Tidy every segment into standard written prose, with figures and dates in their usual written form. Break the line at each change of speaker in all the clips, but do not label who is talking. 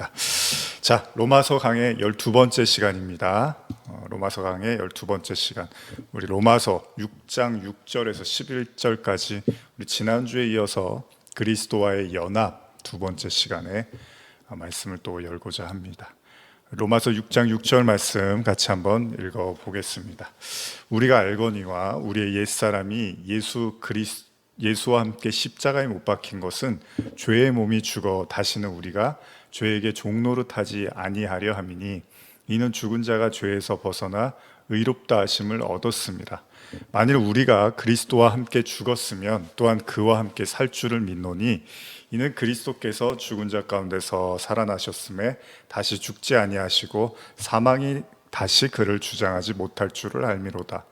하겠습니다. 자, 로마서 강의 12번째 시간입니다. 로마서 강의 12번째 시간. 우리 로마서 6장 6절에서 11절까지 우리 지난주에 이어서 그리스도와의 연합 두 번째 시간에 말씀을 또 열고자 합니다. 로마서 6장 6절 말씀 같이 한번 읽어 보겠습니다. 우리가 알거니와 우리의 옛사람이 예수와 함께 십자가에 못 박힌 것은 죄의 몸이 죽어 다시는 우리가 죄에게 종노릇하지 아니하려 함이니 이는 죽은 자가 죄에서 벗어나 의롭다 하심을 얻었습니다. 만일 우리가 그리스도와 함께 죽었으면 또한 그와 함께 살 줄을 믿노니 이는 그리스도께서 죽은 자 가운데서 살아나셨음에 다시 죽지 아니하시고 사망이 다시 그를 주장하지 못할 줄을 알미로다.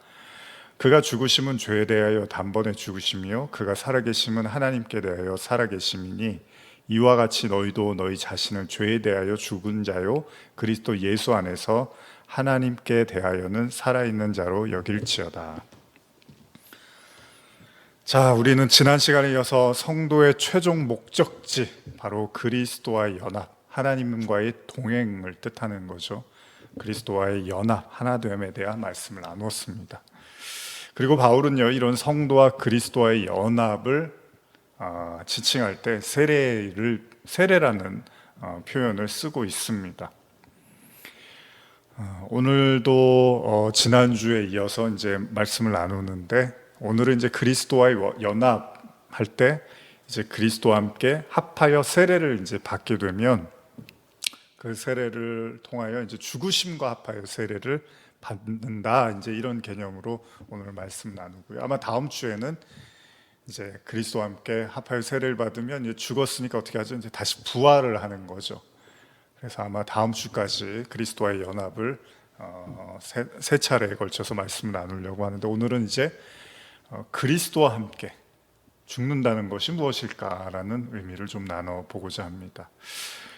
그가 죽으심은 죄에 대하여 단번에 죽으시며 그가 살아계심은 하나님께 대하여 살아계심이니 이와 같이 너희도 너희 자신을 죄에 대하여 죽은 자요 그리스도 예수 안에서 하나님께 대하여는 살아있는 자로 여길지어다. 자, 우리는 지난 시간에 이어서 성도의 최종 목적지, 바로 그리스도와의 연합, 하나님과의 동행을 뜻하는 거죠. 그리스도와의 연합, 하나됨에 대한 말씀을 나누었습니다. 그리고 바울은요, 이런 성도와 그리스도와의 연합을 지칭할 때 세례라는 표현을 쓰고 있습니다. 오늘도 지난주에 이어서 이제 말씀을 나누는데, 오늘은 이제 그리스도와의 연합할 때 이제 그리스도와 함께 합하여 세례를 이제 받게 되면 그 세례를 통하여 이제 죽으심과 합하여 세례를 받는다, 이제 이런 개념으로 오늘 말씀 나누고요. 아마 다음 주에는 이제 그리스도와 함께 합하여 세례를 받으면 이제 죽었으니까 어떻게 하죠? 이제 다시 부활을 하는 거죠. 그래서 아마 다음 주까지 그리스도와의 연합을 세 차례에 걸쳐서 말씀을 나누려고 하는데, 오늘은 이제 그리스도와 함께 죽는다는 것이 무엇일까라는 의미를 좀 나눠보고자 합니다.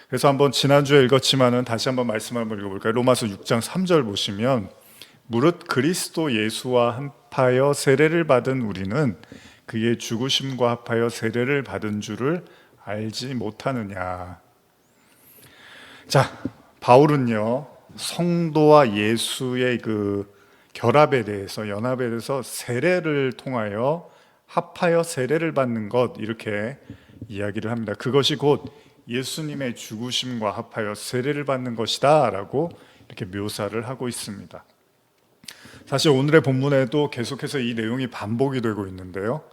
그래서 한번 지난주에 읽었지만은 다시 한번 말씀을 한번 읽어볼까요? 로마서 6장 3절 보시면, 무릇 그리스도 예수와 합하여 세례를 받은 우리는 그의 죽으심과 합하여 세례를 받은 줄을 알지 못하느냐. 자, 바울은요, 성도와 예수의 그 결합에 대해서, 연합에 대해서 세례를 통하여 합하여 세례를 받는 것, 이렇게 이야기를 합니다. 그것이 곧 예수님의 죽으심과 합하여 세례를 받는 것이다 라고 이렇게 묘사를 하고 있습니다. 사실 오늘의 본문에도 계속해서 이 내용이 반복이 되고 있는데요,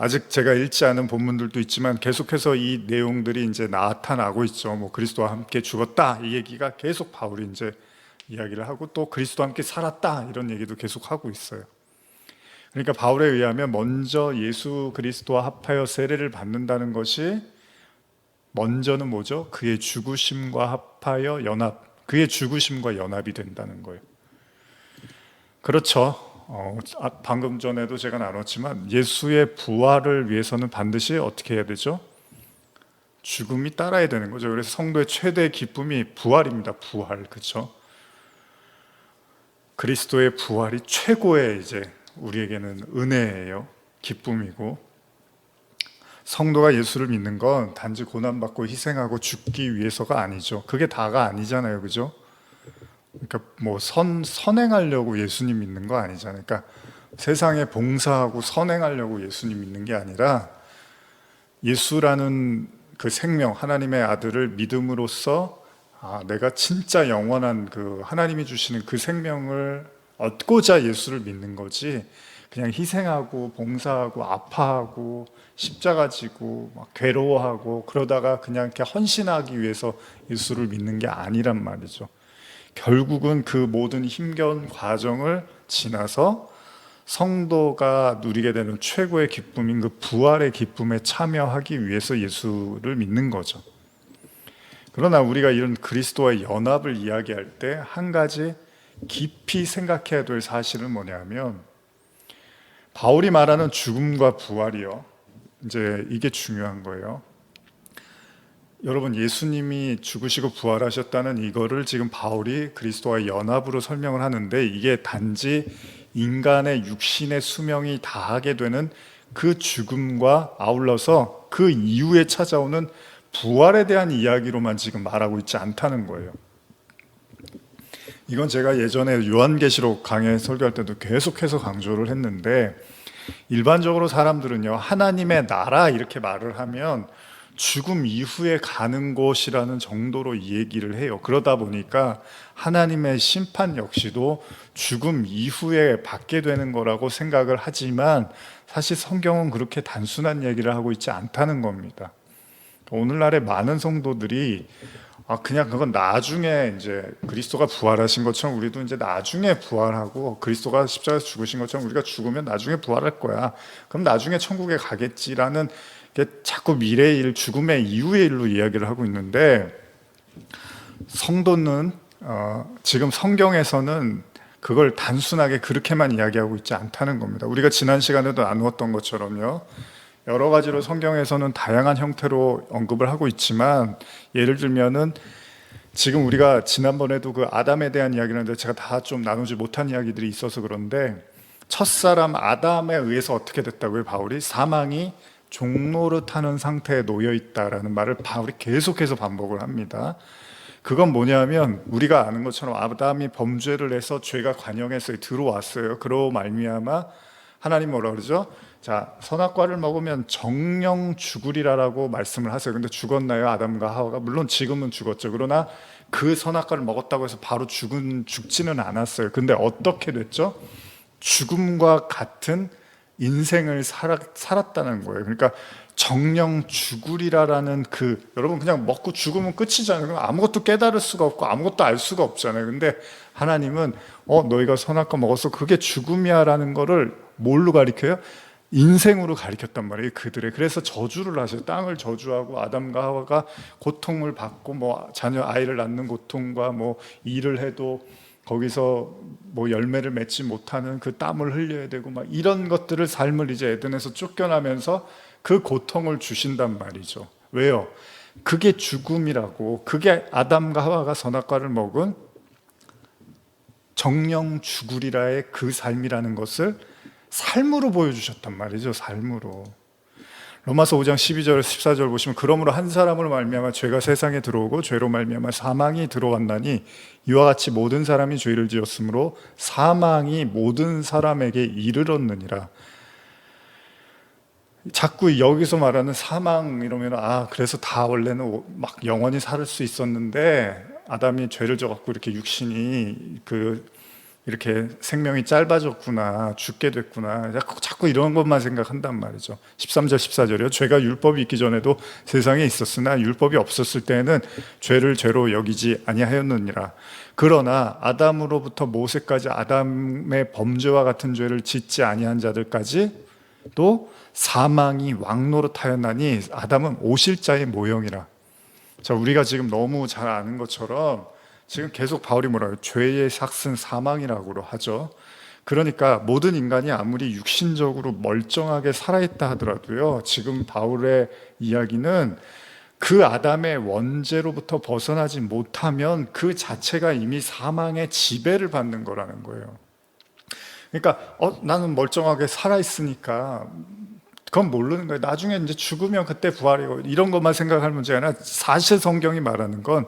아직 제가 읽지 않은 본문들도 있지만 계속해서 이 내용들이 이제 나타나고 있죠. 뭐 그리스도와 함께 죽었다, 이 얘기가 계속 바울이 이제 이야기를 하고, 또 그리스도와 함께 살았다, 이런 얘기도 계속 하고 있어요. 그러니까 바울에 의하면 먼저 예수 그리스도와 합하여 세례를 받는다는 것이, 먼저는 뭐죠? 그의 죽으심과 합하여 연합, 그의 죽으심과 연합이 된다는 거예요. 그렇죠. 방금 전에도 제가 나눴지만 예수의 부활을 위해서는 반드시 어떻게 해야 되죠? 죽음이 따라야 되는 거죠. 그래서 성도의 최대 기쁨이 부활입니다. 부활, 그렇죠? 그리스도의 부활이 최고의 이제 우리에게는 은혜예요. 기쁨이고, 성도가 예수를 믿는 건 단지 고난받고 희생하고 죽기 위해서가 아니죠. 그게 다가 아니잖아요, 그죠? 그러니까 뭐 선행하려고 예수님 믿는 거 아니잖아요. 그러니까 세상에 봉사하고 선행하려고 예수님 믿는 게 아니라, 예수라는 그 생명, 하나님의 아들을 믿음으로써 내가 진짜 영원한 그 하나님이 주시는 그 생명을 얻고자 예수를 믿는 거지, 그냥 희생하고 봉사하고 아파하고 십자가 지고 막 괴로워하고 그러다가 그냥 이렇게 헌신하기 위해서 예수를 믿는 게 아니란 말이죠. 결국은 그 모든 힘겨운 과정을 지나서 성도가 누리게 되는 최고의 기쁨인 그 부활의 기쁨에 참여하기 위해서 예수를 믿는 거죠. 그러나 우리가 이런 그리스도와의 연합을 이야기할 때 한 가지 깊이 생각해야 될 사실은 뭐냐면, 바울이 말하는 죽음과 부활이요, 이제 이게 중요한 거예요. 여러분, 예수님이 죽으시고 부활하셨다는 이거를 지금 바울이 그리스도와 연합으로 설명을 하는데, 이게 단지 인간의 육신의 수명이 다하게 되는 그 죽음과 아울러서 그 이후에 찾아오는 부활에 대한 이야기로만 지금 말하고 있지 않다는 거예요. 이건 제가 예전에 요한계시록 강해 설교할 때도 계속해서 강조를 했는데, 일반적으로 사람들은요, 하나님의 나라 이렇게 말을 하면 죽음 이후에 가는 곳이라는 정도로 이 얘기를 해요. 그러다 보니까 하나님의 심판 역시도 죽음 이후에 받게 되는 거라고 생각을 하지만, 사실 성경은 그렇게 단순한 얘기를 하고 있지 않다는 겁니다. 오늘날의 많은 성도들이 그냥 그건 나중에 이제 그리스도가 부활하신 것처럼 우리도 이제 나중에 부활하고, 그리스도가 십자가에서 죽으신 것처럼 우리가 죽으면 나중에 부활할 거야, 그럼 나중에 천국에 가겠지라는 게 자꾸 미래의 일, 죽음의 이후의 일로 이야기를 하고 있는데, 성도는 지금 성경에서는 그걸 단순하게 그렇게만 이야기하고 있지 않다는 겁니다. 우리가 지난 시간에도 나누었던 것처럼요, 여러 가지로 성경에서는 다양한 형태로 언급을 하고 있지만, 예를 들면은 지금 우리가 지난번에도 그 아담에 대한 이야기를 했는데 제가 다 좀 나누지 못한 이야기들이 있어서 그런데, 첫사람 아담에 의해서 어떻게 됐다고요? 바울이 사망이 종노릇하는 상태에 놓여 있다라는 말을 바울이 계속해서 반복을 합니다. 그건 뭐냐면, 우리가 아는 것처럼 아담이 범죄를 해서 죄가 관영에서 들어왔어요. 그로 말미암아 하나님 뭐라 그러죠? 자, 선악과를 먹으면 정령 죽으리라라고 말씀을 하세요. 근데 죽었나요? 아담과 하와가? 물론 지금은 죽었죠. 그러나 그 선악과를 먹었다고 해서 바로 죽지는 않았어요. 근데 어떻게 됐죠? 죽음과 같은 인생을 살았다는 거예요. 그러니까 정령 죽으리라라는 여러분 그냥 먹고 죽으면 끝이잖아요. 아무것도 깨달을 수가 없고 아무것도 알 수가 없잖아요. 근데 하나님은 너희가 선악과 먹었어, 그게 죽음이야라는 거를 뭘로 가리켜요? 인생으로 가리켰단 말이에요, 그들의. 그래서 저주를 하셔요. 땅을 저주하고 아담과 하와가 고통을 받고, 뭐 자녀 아이를 낳는 고통과 뭐 일을 해도 거기서 뭐 열매를 맺지 못하는 그 땀을 흘려야 되고 막 이런 것들을, 삶을 이제 에덴에서 쫓겨나면서 그 고통을 주신단 말이죠. 왜요? 그게 죽음이라고, 그게 아담과 하와가 선악과를 먹은 정령 죽으리라의 그 삶이라는 것을 삶으로 보여주셨단 말이죠. 삶으로. 로마서 5장 12절 14절 보시면, 그러므로 한 사람으로 말미암아 죄가 세상에 들어오고 죄로 말미암아 사망이 들어왔나니 이와 같이 모든 사람이 죄를 지었으므로 사망이 모든 사람에게 이르렀느니라. 자꾸 여기서 말하는 사망 이러면 그래서 다 원래는 막 영원히 살 수 있었는데 아담이 죄를 져갖고 이렇게 육신이 이렇게 생명이 짧아졌구나, 죽게 됐구나, 자꾸 이런 것만 생각한단 말이죠. 13절 14절이요. 죄가 율법이 있기 전에도 세상에 있었으나 율법이 없었을 때에는 죄를 죄로 여기지 아니하였느니라. 그러나 아담으로부터 모세까지 아담의 범죄와 같은 죄를 짓지 아니한 자들까지 또 사망이 왕노릇하였나니 아담은 오실자의 모형이라. 자, 우리가 지금 너무 잘 아는 것처럼 지금 계속 바울이 뭐라고 해요? 죄의 삭은 사망이라고 하죠. 그러니까 모든 인간이 아무리 육신적으로 멀쩡하게 살아있다 하더라도요, 지금 바울의 이야기는 그 아담의 원죄로부터 벗어나지 못하면 그 자체가 이미 사망의 지배를 받는 거라는 거예요. 그러니까 나는 멀쩡하게 살아있으니까 그건 모르는 거예요. 나중에 이제 죽으면 그때 부활이고 이런 것만 생각할 문제가 아니라, 사실 성경이 말하는 건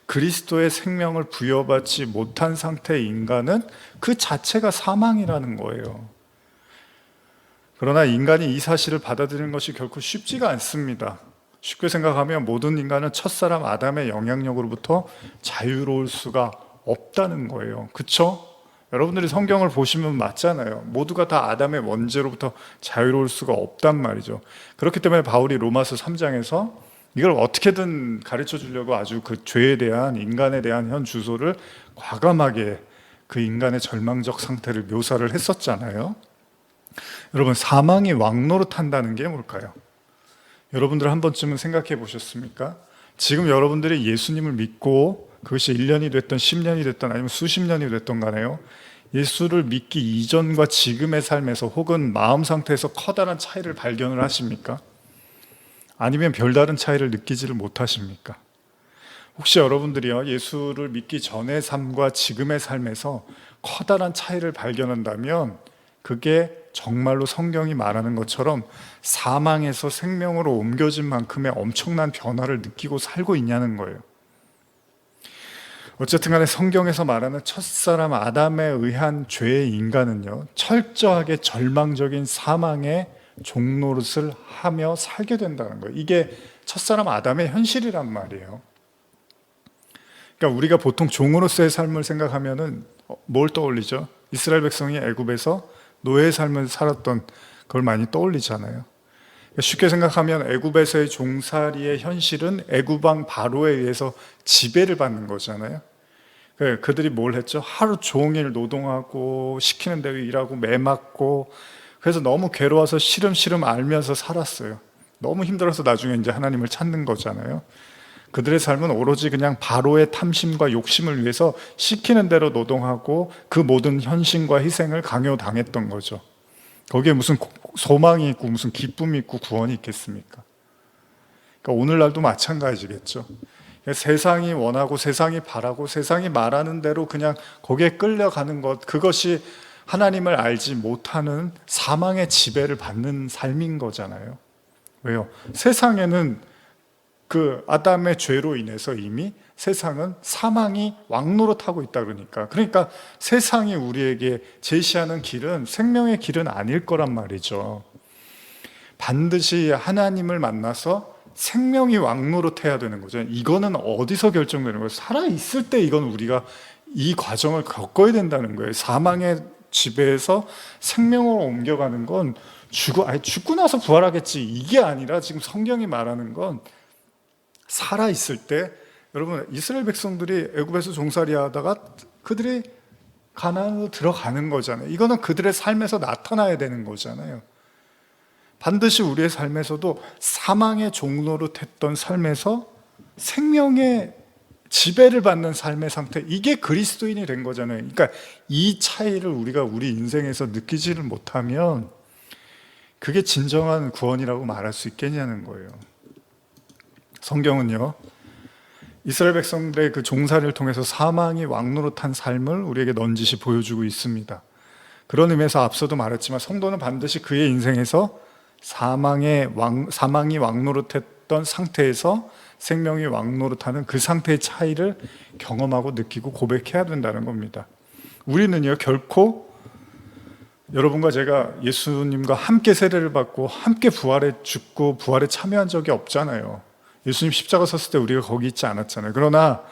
그리스도의 생명을 부여받지 못한 상태의 인간은 그 자체가 사망이라는 거예요. 그러나 인간이 이 사실을 받아들이는 것이 결코 쉽지가 않습니다. 쉽게 생각하면 모든 인간은 첫사람 아담의 영향력으로부터 자유로울 수가 없다는 거예요. 그렇죠? 여러분들이 성경을 보시면 맞잖아요. 모두가 다 아담의 원죄로부터 자유로울 수가 없단 말이죠. 그렇기 때문에 바울이 로마서 3장에서 이걸 어떻게든 가르쳐 주려고 아주 그 죄에 대한, 인간에 대한 현 주소를 과감하게 그 인간의 절망적 상태를 묘사를 했었잖아요. 여러분, 사망이 왕노릇한다는 게 뭘까요? 여러분들 한 번쯤은 생각해 보셨습니까? 지금 여러분들이 예수님을 믿고 그것이 1년이 됐던 10년이 됐던 아니면 수십 년이 됐던 간에요, 예수를 믿기 이전과 지금의 삶에서 혹은 마음 상태에서 커다란 차이를 발견을 하십니까? 아니면 별다른 차이를 느끼지를 못하십니까? 혹시 여러분들이요, 예수를 믿기 전의 삶과 지금의 삶에서 커다란 차이를 발견한다면 그게 정말로 성경이 말하는 것처럼 사망에서 생명으로 옮겨진 만큼의 엄청난 변화를 느끼고 살고 있냐는 거예요. 어쨌든 간에 성경에서 말하는 첫사람 아담에 의한 죄의 인간은요, 철저하게 절망적인 사망의 종노릇을 하며 살게 된다는 거예요. 이게 첫사람 아담의 현실이란 말이에요. 그러니까 우리가 보통 종으로서의 삶을 생각하면은 뭘 떠올리죠? 이스라엘 백성이 애굽에서 노예의 삶을 살았던 걸 많이 떠올리잖아요. 쉽게 생각하면 애굽에서의 종살이의 현실은 애굽 왕 바로에 의해서 지배를 받는 거잖아요. 그들이 뭘 했죠? 하루 종일 노동하고 시키는 대로 일하고 매 맞고, 그래서 너무 괴로워서 시름시름 앓면서 살았어요. 너무 힘들어서 나중에 이제 하나님을 찾는 거잖아요. 그들의 삶은 오로지 그냥 바로의 탐심과 욕심을 위해서 시키는 대로 노동하고 그 모든 헌신과 희생을 강요당했던 거죠. 거기에 무슨 소망이 있고 무슨 기쁨이 있고 구원이 있겠습니까? 그러니까 오늘날도 마찬가지겠죠. 세상이 원하고 세상이 바라고 세상이 말하는 대로 그냥 거기에 끌려가는 것, 그것이 하나님을 알지 못하는 사망의 지배를 받는 삶인 거잖아요. 왜요? 세상에는 그 아담의 죄로 인해서 이미 세상은 사망이 왕노릇하고 있다 그러니까 세상이 우리에게 제시하는 길은 생명의 길은 아닐 거란 말이죠. 반드시 하나님을 만나서 생명이 왕노릇해야 되는 거죠. 이거는 어디서 결정되는 거예요? 살아있을 때 이건 우리가 이 과정을 겪어야 된다는 거예요. 사망의 지배에서 생명으로 옮겨가는 건 죽고 나서 부활하겠지, 이게 아니라 지금 성경이 말하는 건 살아있을 때, 여러분 이스라엘 백성들이 애굽에서 종살이 하다가 그들이 가나안으로 들어가는 거잖아요. 이거는 그들의 삶에서 나타나야 되는 거잖아요. 반드시 우리의 삶에서도 사망의 종노릇했던 삶에서 생명의 지배를 받는 삶의 상태, 이게 그리스도인이 된 거잖아요. 그러니까 이 차이를 우리가 우리 인생에서 느끼지를 못하면 그게 진정한 구원이라고 말할 수 있겠냐는 거예요. 성경은요, 이스라엘 백성들의 그 종살이를 통해서 사망이 왕노릇한 삶을 우리에게 넌지시 보여주고 있습니다. 그런 의미에서 앞서도 말했지만 성도는 반드시 그의 인생에서 사망이 왕노릇했던 상태에서 생명이 왕노릇하는 그 상태의 차이를 경험하고 느끼고 고백해야 된다는 겁니다. 우리는요, 결코 여러분과 제가 예수님과 함께 세례를 받고 함께 부활에 죽고 부활에 참여한 적이 없잖아요. 예수님 십자가 섰을 때 우리가 거기 있지 않았잖아요. 그러나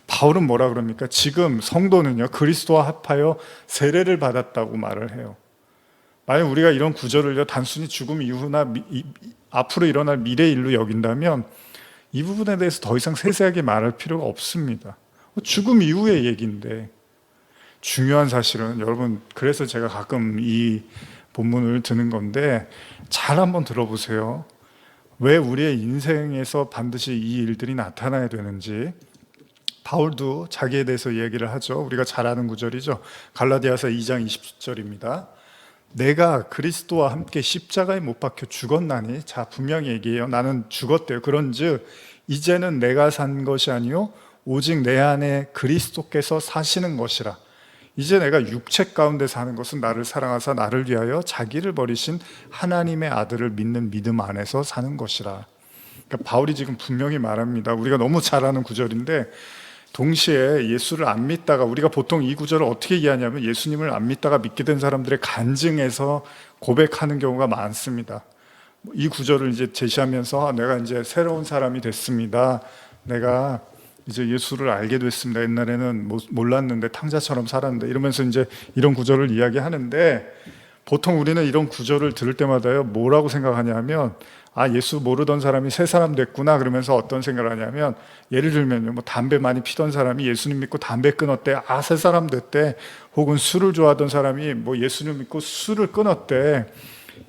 바울은 뭐라 그럽니까? 지금 성도는요, 그리스도와 합하여 세례를 받았다고 말을 해요. 만약 우리가 이런 구절을요, 단순히 죽음 이후나 앞으로 일어날 미래 일로 여긴다면 이 부분에 대해서 더 이상 세세하게 말할 필요가 없습니다. 죽음 이후의 얘기인데, 중요한 사실은 여러분, 그래서 제가 가끔 이 본문을 드는 건데 잘 한번 들어보세요. 왜 우리의 인생에서 반드시 이 일들이 나타나야 되는지 바울도 자기에 대해서 얘기를 하죠. 우리가 잘 아는 구절이죠. 갈라디아서 2장 20절입니다. 내가 그리스도와 함께 십자가에 못 박혀 죽었나니, 자 분명히 얘기해요. 나는 죽었대요. 그런즉 이제는 내가 산 것이 아니요 오직 내 안에 그리스도께서 사시는 것이라. 이제 내가 육체 가운데 사는 것은 나를 사랑하사 나를 위하여 자기를 버리신 하나님의 아들을 믿는 믿음 안에서 사는 것이라. 그러니까 바울이 지금 분명히 말합니다. 우리가 너무 잘 아는 구절인데, 동시에 예수를 안 믿다가, 우리가 보통 이 구절을 어떻게 이해하냐면 예수님을 안 믿다가 믿게 된 사람들의 간증에서 고백하는 경우가 많습니다. 이 구절을 이제 제시하면서 내가 이제 새로운 사람이 됐습니다. 내가 이제 예수를 알게 됐습니다. 옛날에는 몰랐는데 탕자처럼 살았는데, 이러면서 이제 이런 구절을 이야기하는데, 보통 우리는 이런 구절을 들을 때마다요, 뭐라고 생각하냐면, 아, 예수 모르던 사람이 새 사람 됐구나, 그러면서 어떤 생각을 하냐면, 예를 들면요, 뭐 담배 많이 피던 사람이 예수님 믿고 담배 끊었대, 아, 새 사람 됐대. 혹은 술을 좋아하던 사람이 뭐 예수님 믿고 술을 끊었대.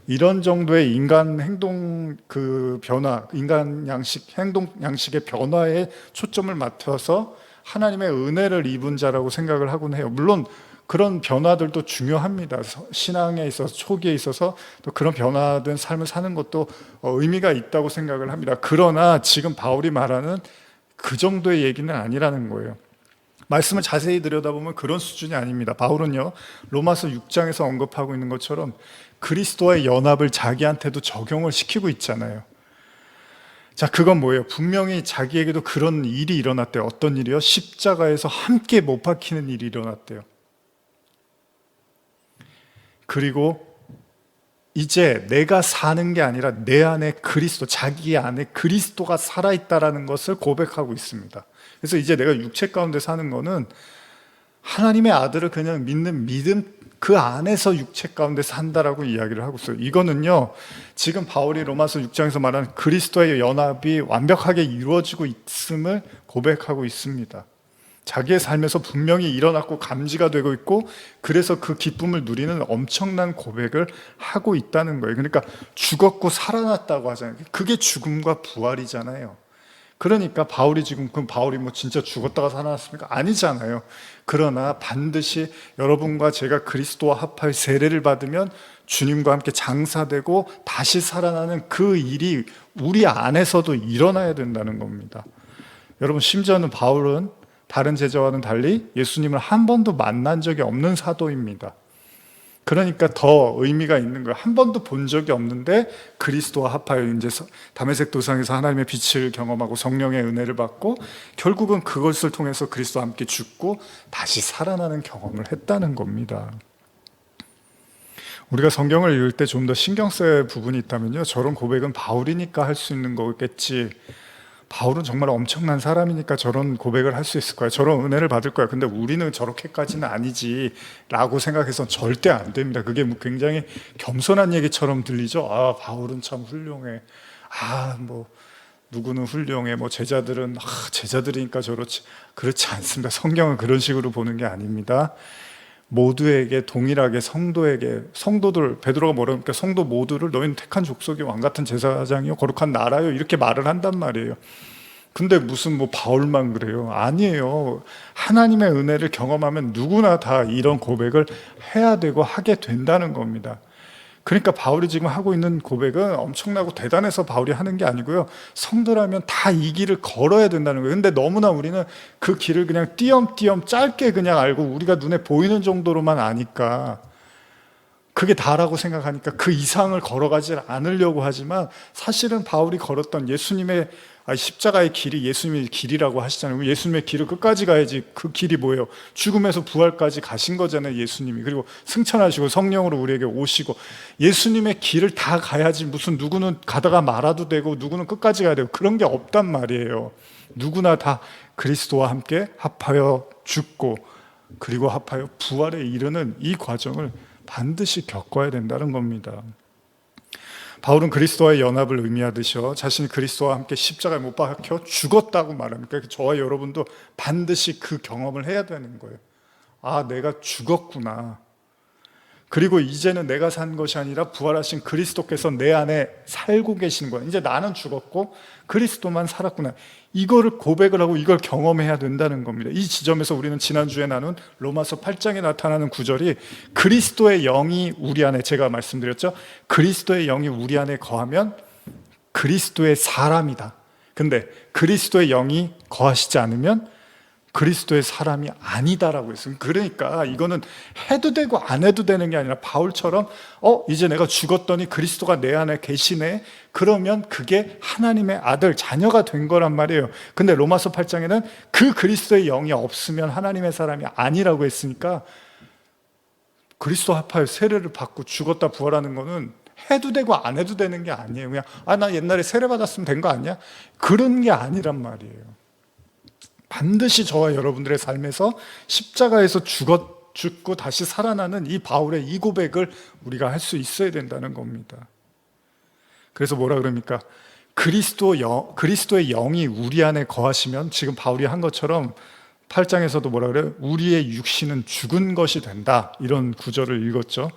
이런 정도의 인간 행동 그 변화, 인간 양식, 행동 양식의 변화에 초점을 맞춰서 하나님의 은혜를 입은 자라고 생각을 하곤 해요. 물론 그런 변화들도 중요합니다. 신앙에 있어서, 초기에 있어서 또 그런 변화된 삶을 사는 것도 의미가 있다고 생각을 합니다. 그러나 지금 바울이 말하는 그 정도의 얘기는 아니라는 거예요. 말씀을 자세히 들여다보면 그런 수준이 아닙니다. 바울은요, 로마서 6장에서 언급하고 있는 것처럼 그리스도와의 연합을 자기한테도 적용을 시키고 있잖아요. 자, 그건 뭐예요? 분명히 자기에게도 그런 일이 일어났대요. 어떤 일이요? 십자가에서 함께 못 박히는 일이 일어났대요. 그리고 이제 내가 사는 게 아니라 내 안에 그리스도, 자기 안에 그리스도가 살아있다라는 것을 고백하고 있습니다. 그래서 이제 내가 육체 가운데 사는 거는 하나님의 아들을 그냥 믿는 믿음, 그 안에서 육체 가운데 산다라고 이야기를 하고 있어요. 이거는요, 지금 바울이 로마서 6장에서 말하는 그리스도의 연합이 완벽하게 이루어지고 있음을 고백하고 있습니다. 자기의 삶에서 분명히 일어났고 감지가 되고 있고, 그래서 그 기쁨을 누리는 엄청난 고백을 하고 있다는 거예요. 그러니까 죽었고 살아났다고 하잖아요. 그게 죽음과 부활이잖아요. 그러니까 바울이 지금, 그럼 바울이 뭐 진짜 죽었다가 살아났습니까? 아니잖아요. 그러나 반드시 여러분과 제가 그리스도와 합하여 세례를 받으면 주님과 함께 장사되고 다시 살아나는 그 일이 우리 안에서도 일어나야 된다는 겁니다. 여러분, 심지어는 바울은 다른 제자와는 달리 예수님을 한 번도 만난 적이 없는 사도입니다. 그러니까 더 의미가 있는 거예요. 한 번도 본 적이 없는데 그리스도와 합하여 이제 다메섹 도상에서 하나님의 빛을 경험하고 성령의 은혜를 받고 결국은 그것을 통해서 그리스도와 함께 죽고 다시 살아나는 경험을 했다는 겁니다. 우리가 성경을 읽을 때 좀 더 신경 쓸 부분이 있다면요, 저런 고백은 바울이니까 할 수 있는 거겠지, 바울은 정말 엄청난 사람이니까 저런 고백을 할 수 있을 거야, 저런 은혜를 받을 거야, 근데 우리는 저렇게까지는 아니지 라고 생각해서는 절대 안 됩니다. 그게 굉장히 겸손한 얘기처럼 들리죠. 아, 바울은 참 훌륭해, 아, 뭐 누구는 훌륭해, 뭐 제자들은 제자들이니까 저렇지. 그렇지 않습니다. 성경은 그런 식으로 보는 게 아닙니다. 모두에게 동일하게, 성도들, 베드로가 뭐라고 합니까? 성도 모두를 너희는 택한 족속이 왕같은 제사장이요 거룩한 나라요, 이렇게 말을 한단 말이에요. 근데 무슨 뭐 바울만 그래요? 아니에요. 하나님의 은혜를 경험하면 누구나 다 이런 고백을 해야 되고 하게 된다는 겁니다. 그러니까 바울이 지금 하고 있는 고백은 엄청나고 대단해서 바울이 하는 게 아니고요, 성도라면 다 이 길을 걸어야 된다는 거예요. 근데 너무나 우리는 그 길을 그냥 띄엄띄엄 짧게 그냥 알고 우리가 눈에 보이는 정도로만 아니까, 그게 다라고 생각하니까 그 이상을 걸어가지 않으려고 하지만, 사실은 바울이 걸었던 예수님의 십자가의 길이 예수님의 길이라고 하시잖아요. 예수님의 길을 끝까지 가야지. 그 길이 뭐예요? 죽음에서 부활까지 가신 거잖아요, 예수님이. 그리고 승천하시고 성령으로 우리에게 오시고, 예수님의 길을 다 가야지. 무슨 누구는 가다가 말아도 되고 누구는 끝까지 가야 되고 그런 게 없단 말이에요. 누구나 다 그리스도와 함께 합하여 죽고 그리고 합하여 부활에 이르는 이 과정을 반드시 겪어야 된다는 겁니다. 바울은 그리스도와의 연합을 의미하듯이요, 자신이 그리스도와 함께 십자가에 못 박혀 죽었다고 말합니다. 그러니까 저와 여러분도 반드시 그 경험을 해야 되는 거예요. 아, 내가 죽었구나. 그리고 이제는 내가 산 것이 아니라 부활하신 그리스도께서 내 안에 살고 계시는 거예요. 이제 나는 죽었고 그리스도만 살았구나. 이거를 고백을 하고 이걸 경험해야 된다는 겁니다. 이 지점에서 우리는 지난주에 나눈 로마서 8장에 나타나는 구절이 그리스도의 영이 우리 안에, 제가 말씀드렸죠, 그리스도의 영이 우리 안에 거하면 그리스도의 사람이다. 근데 그리스도의 영이 거하시지 않으면 그리스도의 사람이 아니다라고 했어요. 그러니까 이거는 해도 되고 안 해도 되는 게 아니라 바울처럼 이제 내가 죽었더니 그리스도가 내 안에 계시네, 그러면 그게 하나님의 아들, 자녀가 된 거란 말이에요. 근데 로마서 8장에는 그 그리스도의 영이 없으면 하나님의 사람이 아니라고 했으니까, 그리스도 합하여 세례를 받고 죽었다 부활하는 거는 해도 되고 안 해도 되는 게 아니에요. 그냥 나 옛날에 세례 받았으면 된 거 아니야? 그런 게 아니란 말이에요. 반드시 저와 여러분들의 삶에서 십자가에서 죽고 다시 살아나는 이 바울의 이 고백을 우리가 할 수 있어야 된다는 겁니다. 그래서 뭐라 그럽니까? 그리스도의 영이 우리 안에 거하시면, 지금 바울이 한 것처럼 8장에서도 뭐라 그래요? 우리의 육신은 죽은 것이 된다, 이런 구절을 읽었죠.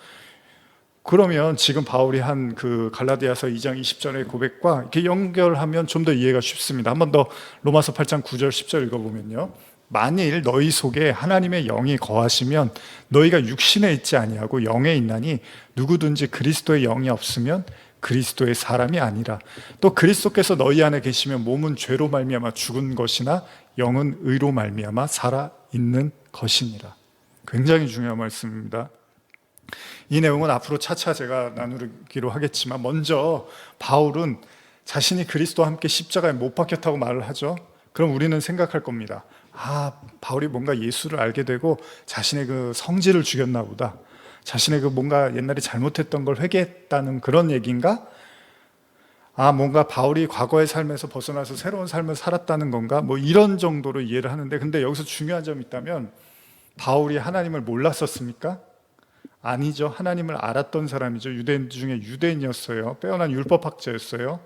그러면 지금 바울이 한 그 갈라디아서 2장 20절의 고백과 이렇게 연결하면 좀 더 이해가 쉽습니다. 한 번 더 로마서 8장 9절 10절 읽어보면요, 만일 너희 속에 하나님의 영이 거하시면 너희가 육신에 있지 아니하고 영에 있나니 누구든지 그리스도의 영이 없으면 그리스도의 사람이 아니라, 또 그리스도께서 너희 안에 계시면 몸은 죄로 말미암아 죽은 것이나 영은 의로 말미암아 살아 있는 것이니라. 굉장히 중요한 말씀입니다. 이 내용은 앞으로 차차 제가 나누기로 하겠지만, 먼저 바울은 자신이 그리스도와 함께 십자가에 못 박혔다고 말을 하죠. 그럼 우리는 생각할 겁니다. 바울이 뭔가 예수를 알게 되고 자신의 그 성질을 죽였나 보다, 자신의 그 뭔가 옛날에 잘못했던 걸 회개했다는 그런 얘기인가? 뭔가 바울이 과거의 삶에서 벗어나서 새로운 삶을 살았다는 건가? 뭐 이런 정도로 이해를 하는데, 근데 여기서 중요한 점이 있다면, 바울이 하나님을 몰랐었습니까? 아니죠. 하나님을 알았던 사람이죠. 유대인 중에 유대인이었어요. 빼어난 율법학자였어요.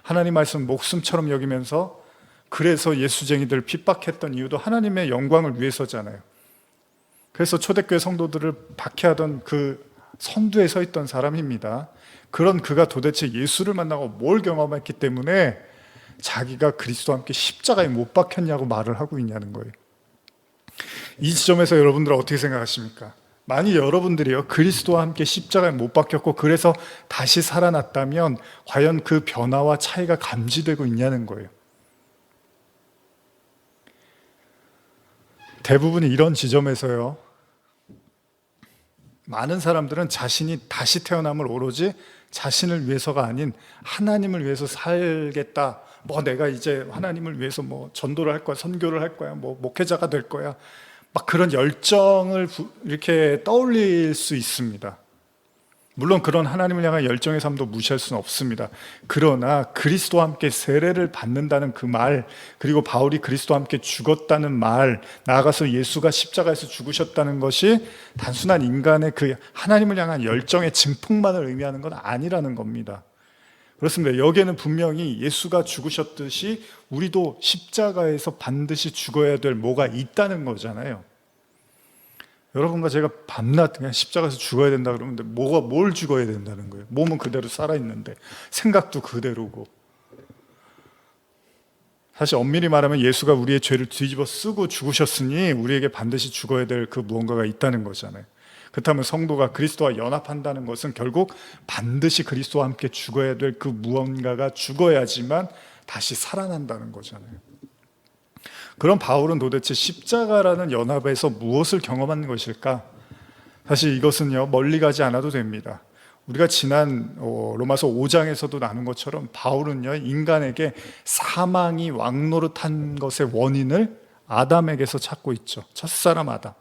하나님 말씀 목숨처럼 여기면서, 그래서 예수쟁이들을 핍박했던 이유도 하나님의 영광을 위해서잖아요. 그래서 초대교회 성도들을 박해하던 그 선두에 서 있던 사람입니다. 그런 그가 도대체 예수를 만나고 뭘 경험했기 때문에 자기가 그리스도와 함께 십자가에 못 박혔냐고 말을 하고 있냐는 거예요. 이 지점에서 여러분들은 어떻게 생각하십니까? 만일 여러분들이요, 그리스도와 함께 십자가에 못 박혔고 그래서 다시 살아났다면 과연 그 변화와 차이가 감지되고 있냐는 거예요. 대부분이 이런 지점에서요, 많은 사람들은 자신이 다시 태어남을 오로지 자신을 위해서가 아닌 하나님을 위해서 살겠다. 내가 이제 하나님을 위해서 전도를 할 거야, 선교를 할 거야, 목회자가 될 거야, 막 그런 열정을 이렇게 떠올릴 수 있습니다. 물론 그런 하나님을 향한 열정의 삶도 무시할 수는 없습니다. 그러나 그리스도와 함께 세례를 받는다는 그 말, 그리고 바울이 그리스도와 함께 죽었다는 말, 나아가서 예수가 십자가에서 죽으셨다는 것이 단순한 인간의 그 하나님을 향한 열정의 증폭만을 의미하는 건 아니라는 겁니다. 그렇습니다. 여기에는 분명히 예수가 죽으셨듯이 우리도 십자가에서 반드시 죽어야 될 뭐가 있다는 거잖아요. 여러분과 제가 밤낮 그냥 십자가에서 죽어야 된다 그러는데 뭘 죽어야 된다는 거예요? 몸은 그대로 살아있는데 생각도 그대로고. 사실 엄밀히 말하면 예수가 우리의 죄를 뒤집어 쓰고 죽으셨으니 우리에게 반드시 죽어야 될 그 무언가가 있다는 거잖아요. 그렇다면 성도가 그리스도와 연합한다는 것은 결국 반드시 그리스도와 함께 죽어야 될 그 무언가가 죽어야지만 다시 살아난다는 거잖아요. 그럼 바울은 도대체 십자가라는 연합에서 무엇을 경험한 것일까? 사실 이것은요, 멀리 가지 않아도 됩니다. 우리가 지난 로마서 5장에서도 나눈 것처럼 바울은요, 인간에게 사망이 왕노릇한 것의 원인을 아담에게서 찾고 있죠. 첫사람 아담.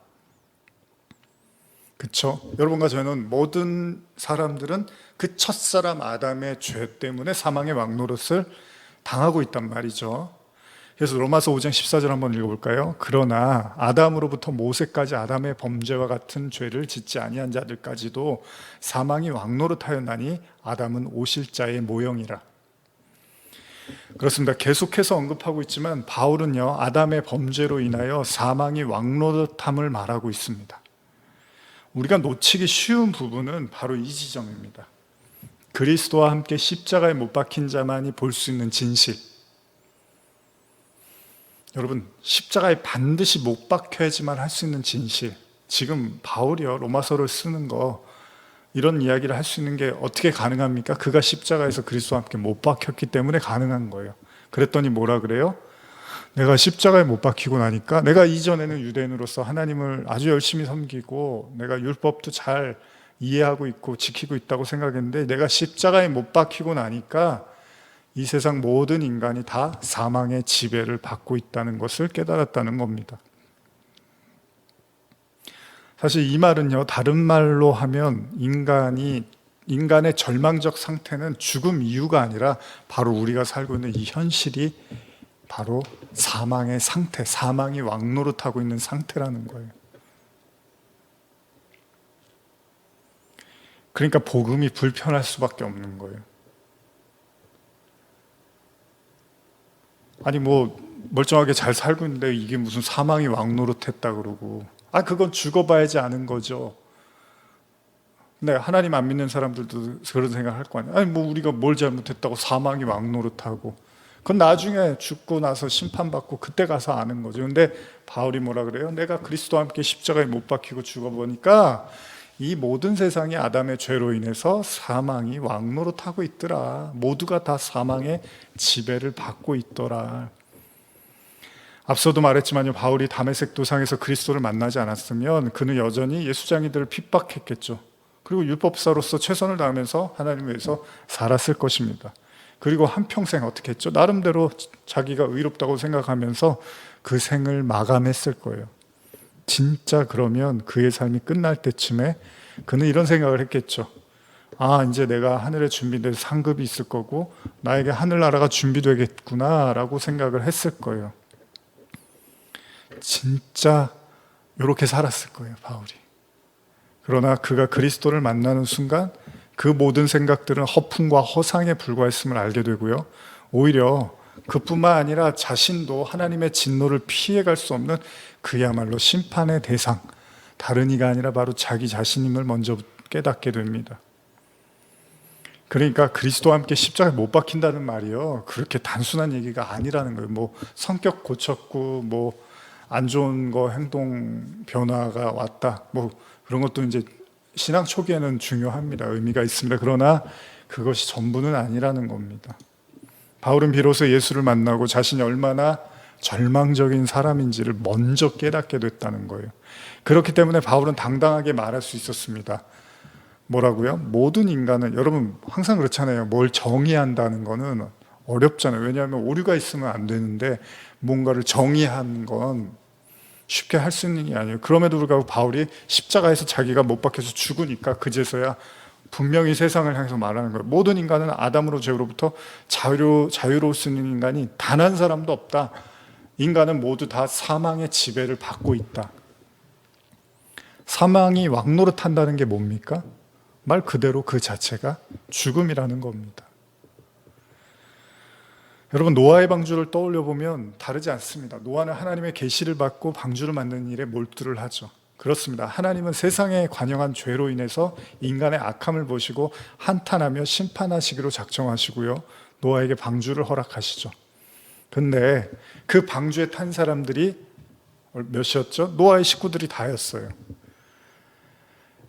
그렇죠? 여러분과 저는, 모든 사람들은 그 첫사람 아담의 죄 때문에 사망의 왕노릇을 당하고 있단 말이죠. 그래서 로마서 5장 14절 한번 읽어볼까요? 그러나 아담으로부터 모세까지 아담의 범죄와 같은 죄를 짓지 아니한 자들까지도 사망이 왕노릇하였나니 아담은 오실자의 모형이라. 그렇습니다. 계속해서 언급하고 있지만 바울은요, 아담의 범죄로 인하여 사망이 왕노릇함을 말하고 있습니다. 우리가 놓치기 쉬운 부분은 바로 이 지점입니다. 그리스도와 함께 십자가에 못 박힌 자만이 볼 수 있는 진실. 여러분, 십자가에 반드시 못 박혀야지만 할 수 있는 진실. 지금 바울이요, 로마서를 쓰는 거, 이런 이야기를 할 수 있는 게 어떻게 가능합니까? 그가 십자가에서 그리스도와 함께 못 박혔기 때문에 가능한 거예요. 그랬더니 뭐라 그래요? 내가 십자가에 못 박히고 나니까, 내가 이전에는 유대인으로서 하나님을 아주 열심히 섬기고 내가 율법도 잘 이해하고 있고 지키고 있다고 생각했는데, 내가 십자가에 못 박히고 나니까 이 세상 모든 인간이 다 사망의 지배를 받고 있다는 것을 깨달았다는 겁니다. 사실 이 말은요, 다른 말로 하면 인간의 절망적 상태는 죽음 이유가 아니라 바로 우리가 살고 있는 이 현실이 바로 사망의 상태, 사망이 왕노릇하고 있는 상태라는 거예요. 그러니까 복음이 불편할 수밖에 없는 거예요. 아니 멀쩡하게 잘 살고 있는데 이게 무슨 사망이 왕노릇했다 그러고, 그건 죽어봐야지 아는 거죠. 근데 하나님 안 믿는 사람들도 그런 생각할 거 아니에요. 우리가 뭘 잘못했다고 사망이 왕노릇하고, 그건 나중에 죽고 나서 심판받고 그때 가서 아는 거죠. 근데 바울이 뭐라 그래요? 내가 그리스도와 함께 십자가에 못 박히고 죽어보니까 이 모든 세상이 아담의 죄로 인해서 사망이 왕노릇하고 있더라. 모두가 다 사망의 지배를 받고 있더라. 앞서도 말했지만요, 바울이 다메섹 도상에서 그리스도를 만나지 않았으면 그는 여전히 예수장이들을 핍박했겠죠. 그리고 율법사로서 최선을 다하면서 하나님을 위해서 살았을 것입니다. 그리고 한평생 어떻게 했죠? 나름대로 자기가 의롭다고 생각하면서 그 생을 마감했을 거예요. 진짜 그러면 그의 삶이 끝날 때쯤에 그는 이런 생각을 했겠죠. 아, 이제 내가 하늘에 준비된 상급이 있을 거고 나에게 하늘나라가 준비되겠구나 라고 생각을 했을 거예요. 진짜 이렇게 살았을 거예요, 바울이. 그러나 그가 그리스도를 만나는 순간 그 모든 생각들은 허풍과 허상에 불과했음을 알게 되고요. 오히려 그뿐만 아니라 자신도 하나님의 진노를 피해갈 수 없는 그야말로 심판의 대상, 다른 이가 아니라 바로 자기 자신임을 먼저 깨닫게 됩니다. 그러니까 그리스도와 함께 십자가에 못 박힌다는 말이요, 그렇게 단순한 얘기가 아니라는 거예요. 뭐 성격 고쳤고 뭐 안 좋은 거 행동 변화가 왔다, 뭐 그런 것도 이제 신앙 초기에는 중요합니다. 의미가 있습니다. 그러나 그것이 전부는 아니라는 겁니다. 바울은 비로소 예수를 만나고 자신이 얼마나 절망적인 사람인지를 먼저 깨닫게 됐다는 거예요. 그렇기 때문에 바울은 당당하게 말할 수 있었습니다. 뭐라고요? 모든 인간은, 여러분 항상 그렇잖아요. 뭘 정의한다는 거는 어렵잖아요. 왜냐하면 오류가 있으면 안 되는데 뭔가를 정의한 건 쉽게 할 수 있는 게 아니에요. 그럼에도 불구하고 바울이 십자가에서 자기가 못 박혀서 죽으니까 그제서야 분명히 세상을 향해서 말하는 거예요. 모든 인간은 아담으로 죄로부터 자유로울 수 있는 인간이 단 한 사람도 없다. 인간은 모두 다 사망의 지배를 받고 있다. 사망이 왕노릇한다는 게 뭡니까? 말 그대로 그 자체가 죽음이라는 겁니다. 여러분, 노아의 방주를 떠올려 보면 다르지 않습니다. 노아는 하나님의 계시를 받고 방주를 만드는 일에 몰두를 하죠. 그렇습니다. 하나님은 세상에 관영한 죄로 인해서 인간의 악함을 보시고 한탄하며 심판하시기로 작정하시고요, 노아에게 방주를 허락하시죠. 근데 그 방주에 탄 사람들이 몇이었죠? 노아의 식구들이 다였어요.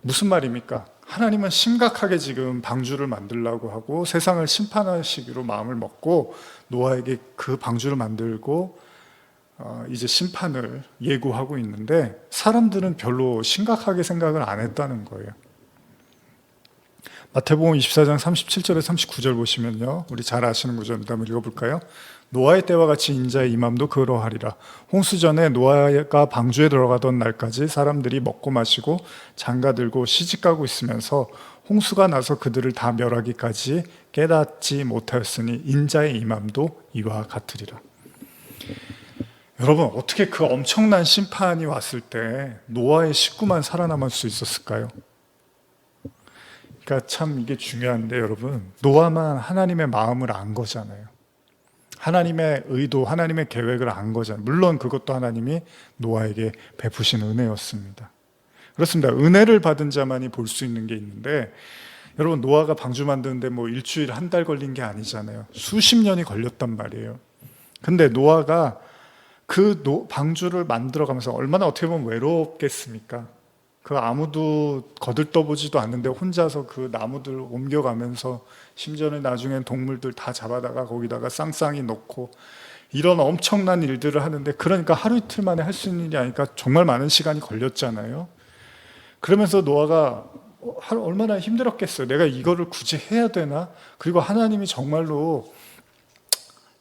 무슨 말입니까? 하나님은 심각하게 지금 방주를 만들려고 하고 세상을 심판하시기로 마음을 먹고 노아에게 그 방주를 만들고 이제 심판을 예고하고 있는데 사람들은 별로 심각하게 생각을 안 했다는 거예요. 마태복음 24장 37절에 39절 보시면요, 우리 잘 아시는 구절입니다. 한번 읽어볼까요? 노아의 때와 같이 인자의 임함도 그러하리라. 홍수 전에 노아가 방주에 들어가던 날까지 사람들이 먹고 마시고 장가들고 시집가고 있으면서 홍수가 나서 그들을 다 멸하기까지 깨닫지 못하였으니 인자의 임함도 이와 같으리라. 여러분, 어떻게 그 엄청난 심판이 왔을 때 노아의 식구만 살아남을 수 있었을까요? 그러니까 참 이게 중요한데, 여러분, 노아만 하나님의 마음을 안 거잖아요. 하나님의 의도, 하나님의 계획을 안 거잖아요. 물론 그것도 하나님이 노아에게 베푸신 은혜였습니다. 그렇습니다. 은혜를 받은 자만이 볼 수 있는 게 있는데, 여러분, 노아가 방주 만드는데 뭐 일주일, 한 달 걸린 게 아니잖아요. 수십 년이 걸렸단 말이에요. 근데 노아가 그 방주를 만들어가면서 얼마나 어떻게 보면 외롭겠습니까? 그 아무도 거들떠보지도 않는데 혼자서 그 나무들 옮겨가면서, 심지어는 나중엔 동물들 다 잡아다가 거기다가 쌍쌍이 넣고 이런 엄청난 일들을 하는데, 그러니까 하루 이틀 만에 할 수 있는 일이 아니니까 정말 많은 시간이 걸렸잖아요. 그러면서 노아가 얼마나 힘들었겠어요. 내가 이거를 굳이 해야 되나? 그리고 하나님이 정말로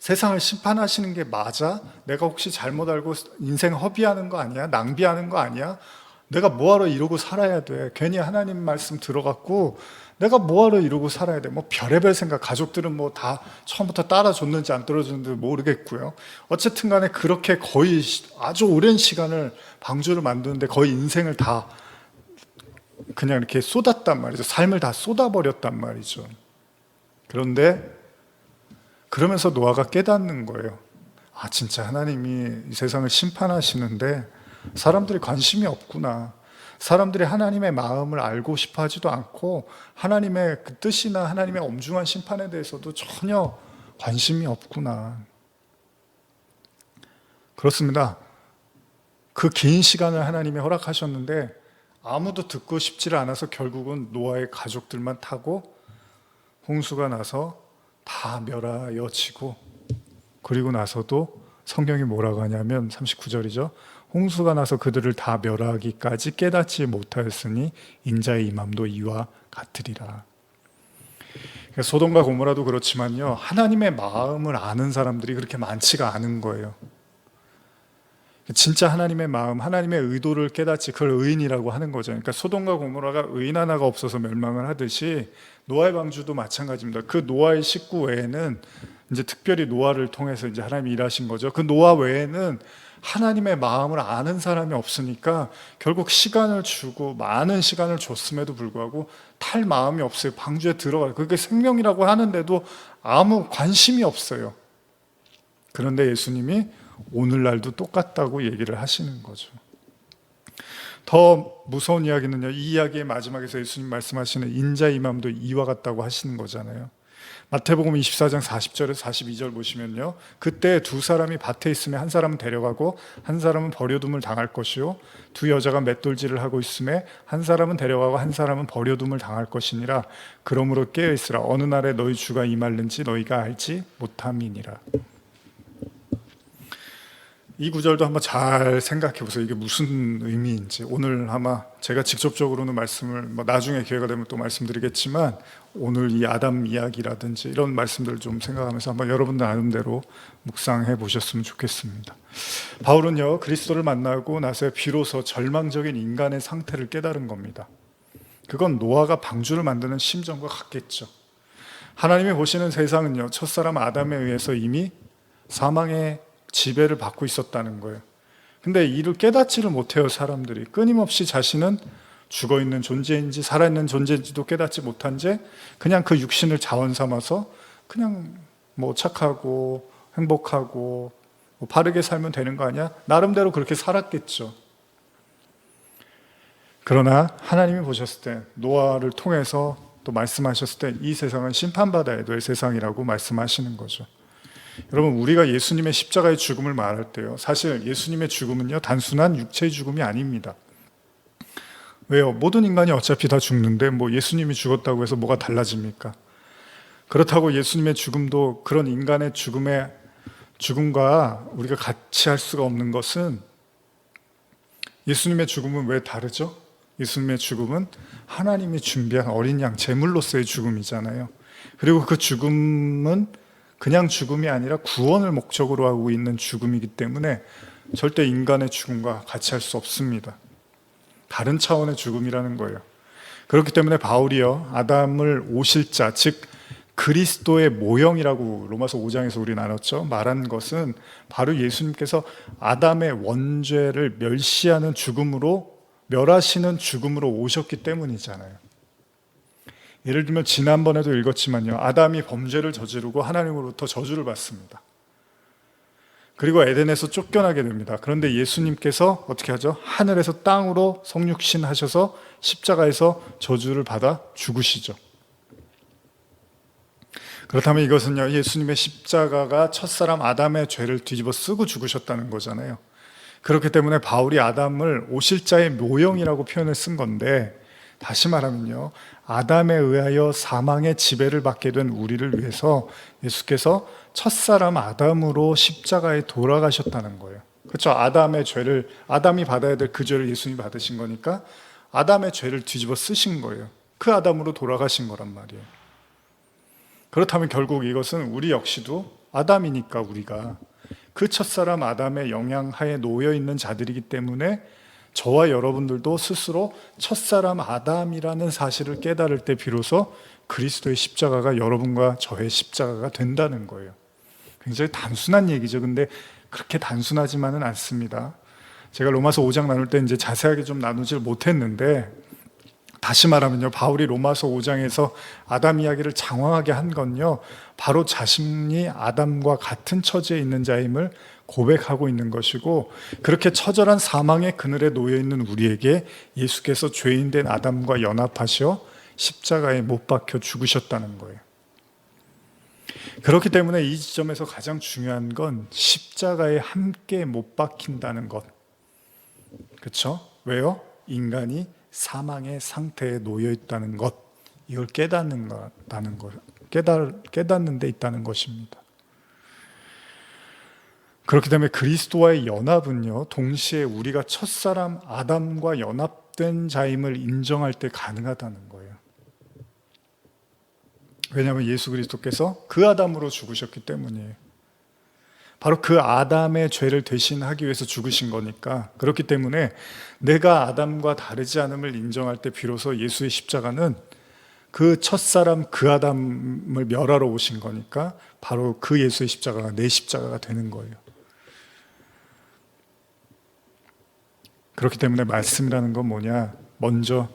세상을 심판하시는 게 맞아? 내가 혹시 잘못 알고 인생 허비하는 거 아니야? 낭비하는 거 아니야? 내가 뭐하러 이러고 살아야 돼? 괜히 하나님 말씀 들어갖고 내가 뭐하러 이러고 살아야 돼? 뭐 별의별 생각, 가족들은 뭐 다 처음부터 따라줬는지 안 따라줬는지 모르겠고요. 어쨌든 간에 그렇게 거의 아주 오랜 시간을 방주를 만드는데 거의 인생을 다 그냥 이렇게 쏟았단 말이죠. 삶을 다 쏟아버렸단 말이죠. 그런데 그러면서 노아가 깨닫는 거예요. 아, 진짜 하나님이 이 세상을 심판하시는데 사람들이 관심이 없구나. 사람들이 하나님의 마음을 알고 싶어 하지도 않고 하나님의 그 뜻이나 하나님의 엄중한 심판에 대해서도 전혀 관심이 없구나. 그렇습니다. 그 긴 시간을 하나님이 허락하셨는데 아무도 듣고 싶지를 않아서 결국은 노아의 가족들만 타고 홍수가 나서 다 멸하여지고, 그리고 나서도 성경이 뭐라고 하냐면 39절이죠. 홍수가 나서 그들을 다 멸하기까지 깨닫지 못하였으니 인자의 임함도 이와 같으리라. 그러니까 소돔과 고모라도 그렇지만요, 하나님의 마음을 아는 사람들이 그렇게 많지가 않은 거예요. 진짜 하나님의 마음, 하나님의 의도를 깨닫지 그걸 의인이라고 하는 거죠. 그러니까 소돔과 고모라가 의인 하나가 없어서 멸망을 하듯이 노아의 방주도 마찬가지입니다. 그 노아의 식구 외에는 이제 특별히 노아를 통해서 이제 하나님이 일하신 거죠. 그 노아 외에는 하나님의 마음을 아는 사람이 없으니까 결국 시간을 주고 많은 시간을 줬음에도 불구하고 탈 마음이 없어요. 방주에 들어가요. 그게 생명이라고 하는데도 아무 관심이 없어요. 그런데 예수님이 오늘날도 똑같다고 얘기를 하시는 거죠. 더 무서운 이야기는요, 이 이야기의 마지막에서 예수님 말씀하시는 인자의 임함도 이와 같다고 하시는 거잖아요. 마태복음 24장 40절에서 42절 보시면요, 그때 두 사람이 밭에 있으며 한 사람은 데려가고 한 사람은 버려둠을 당할 것이요, 두 여자가 맷돌질을 하고 있음에 한 사람은 데려가고 한 사람은 버려둠을 당할 것이니라. 그러므로 깨어있으라. 어느 날에 너희 주가 임할는지 너희가 알지 못함이니라. 이 구절도 한번 잘 생각해 보세요. 이게 무슨 의미인지. 오늘 아마 제가 직접적으로는 말씀을 나중에 기회가 되면 또 말씀드리겠지만, 오늘 이 아담 이야기라든지 이런 말씀들을 좀 생각하면서 한번 여러분들 나름대로 묵상해 보셨으면 좋겠습니다. 바울은요, 그리스도를 만나고 나서 비로소 절망적인 인간의 상태를 깨달은 겁니다. 그건 노아가 방주를 만드는 심정과 같겠죠. 하나님이 보시는 세상은요, 첫사람 아담에 의해서 이미 사망의 지배를 받고 있었다는 거예요. 근데 이를 깨닫지를 못해요. 사람들이 끊임없이 자신은 죽어있는 존재인지 살아있는 존재인지도 깨닫지 못한 채 그냥 그 육신을 자원 삼아서 그냥 착하고 행복하고 바르게 살면 되는 거 아니야? 나름대로 그렇게 살았겠죠. 그러나 하나님이 보셨을 때, 노아를 통해서 또 말씀하셨을 때 이 세상은 심판받아야 될 세상이라고 말씀하시는 거죠. 여러분, 우리가 예수님의 십자가의 죽음을 말할 때요, 사실 예수님의 죽음은요, 단순한 육체의 죽음이 아닙니다. 왜요? 모든 인간이 어차피 다 죽는데 예수님이 죽었다고 해서 뭐가 달라집니까? 그렇다고 예수님의 죽음도 그런 인간의 죽음과 우리가 같이 할 수가 없는 것은, 예수님의 죽음은 왜 다르죠? 예수님의 죽음은 하나님이 준비한 어린 양 제물로서의 죽음이잖아요. 그리고 그 죽음은 그냥 죽음이 아니라 구원을 목적으로 하고 있는 죽음이기 때문에 절대 인간의 죽음과 같이 할 수 없습니다. 다른 차원의 죽음이라는 거예요. 그렇기 때문에 바울이요, 아담을 오실자, 즉 그리스도의 모형이라고 로마서 5장에서 우리 나눴죠. 말한 것은 바로 예수님께서 아담의 원죄를 멸시하는 죽음으로, 멸하시는 죽음으로 오셨기 때문이잖아요. 예를 들면 지난번에도 읽었지만요, 아담이 범죄를 저지르고 하나님으로부터 저주를 받습니다. 그리고 에덴에서 쫓겨나게 됩니다. 그런데 예수님께서 어떻게 하죠? 하늘에서 땅으로 성육신 하셔서 십자가에서 저주를 받아 죽으시죠. 그렇다면 이것은요, 예수님의 십자가가 첫사람 아담의 죄를 뒤집어 쓰고 죽으셨다는 거잖아요. 그렇기 때문에 바울이 아담을 오실자의 모형이라고 표현을 쓴 건데, 다시 말하면요, 아담에 의하여 사망의 지배를 받게 된 우리를 위해서 예수께서 첫사람 아담으로 십자가에 돌아가셨다는 거예요. 그렇죠? 아담의 죄를, 아담이 받아야 될 그 죄를 예수님이 받으신 거니까 아담의 죄를 뒤집어 쓰신 거예요. 그 아담으로 돌아가신 거란 말이에요. 그렇다면 결국 이것은 우리 역시도 아담이니까, 우리가 그 첫사람 아담의 영향하에 놓여 있는 자들이기 때문에 저와 여러분들도 스스로 첫사람 아담이라는 사실을 깨달을 때 비로소 그리스도의 십자가가 여러분과 저의 십자가가 된다는 거예요. 굉장히 단순한 얘기죠. 근데 그렇게 단순하지만은 않습니다. 제가 로마서 5장 나눌 때 이제 자세하게 좀 나누질 못했는데, 다시 말하면요, 바울이 로마서 5장에서 아담 이야기를 장황하게 한 건요, 바로 자신이 아담과 같은 처지에 있는 자임을 고백하고 있는 것이고, 그렇게 처절한 사망의 그늘에 놓여 있는 우리에게 예수께서 죄인된 아담과 연합하셔 십자가에 못 박혀 죽으셨다는 거예요. 그렇기 때문에 이 지점에서 가장 중요한 건 십자가에 함께 못 박힌다는 것. 그렇죠? 왜요? 인간이 사망의 상태에 놓여 있다는 것, 이걸 깨닫는 데 있다는 것입니다. 그렇기 때문에 그리스도와의 연합은요, 동시에 우리가 첫사람 아담과 연합된 자임을 인정할 때 가능하다는 거예요. 왜냐하면 예수 그리스도께서 그 아담으로 죽으셨기 때문이에요. 바로 그 아담의 죄를 대신하기 위해서 죽으신 거니까. 그렇기 때문에 내가 아담과 다르지 않음을 인정할 때 비로소 예수의 십자가는 그 첫사람 그 아담을 멸하러 오신 거니까 바로 그 예수의 십자가가 내 십자가가 되는 거예요. 그렇기 때문에 말씀이라는 건 뭐냐? 먼저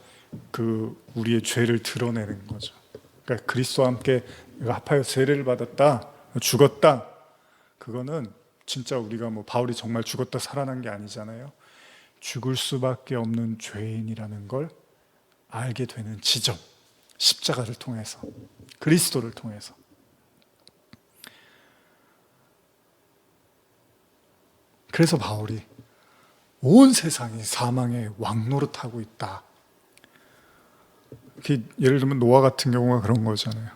그 우리의 죄를 드러내는 거죠. 그러니까 그리스도와 함께 합하여 세례를 받았다, 죽었다. 그거는 진짜 우리가 뭐 바울이 정말 죽었다 살아난 게 아니잖아요. 죽을 수밖에 없는 죄인이라는 걸 알게 되는 지점, 십자가를 통해서, 그리스도를 통해서. 그래서 바울이 온 세상이 사망의 왕노릇하고 있다. 예를 들면 노아 같은 경우가 그런 거잖아요.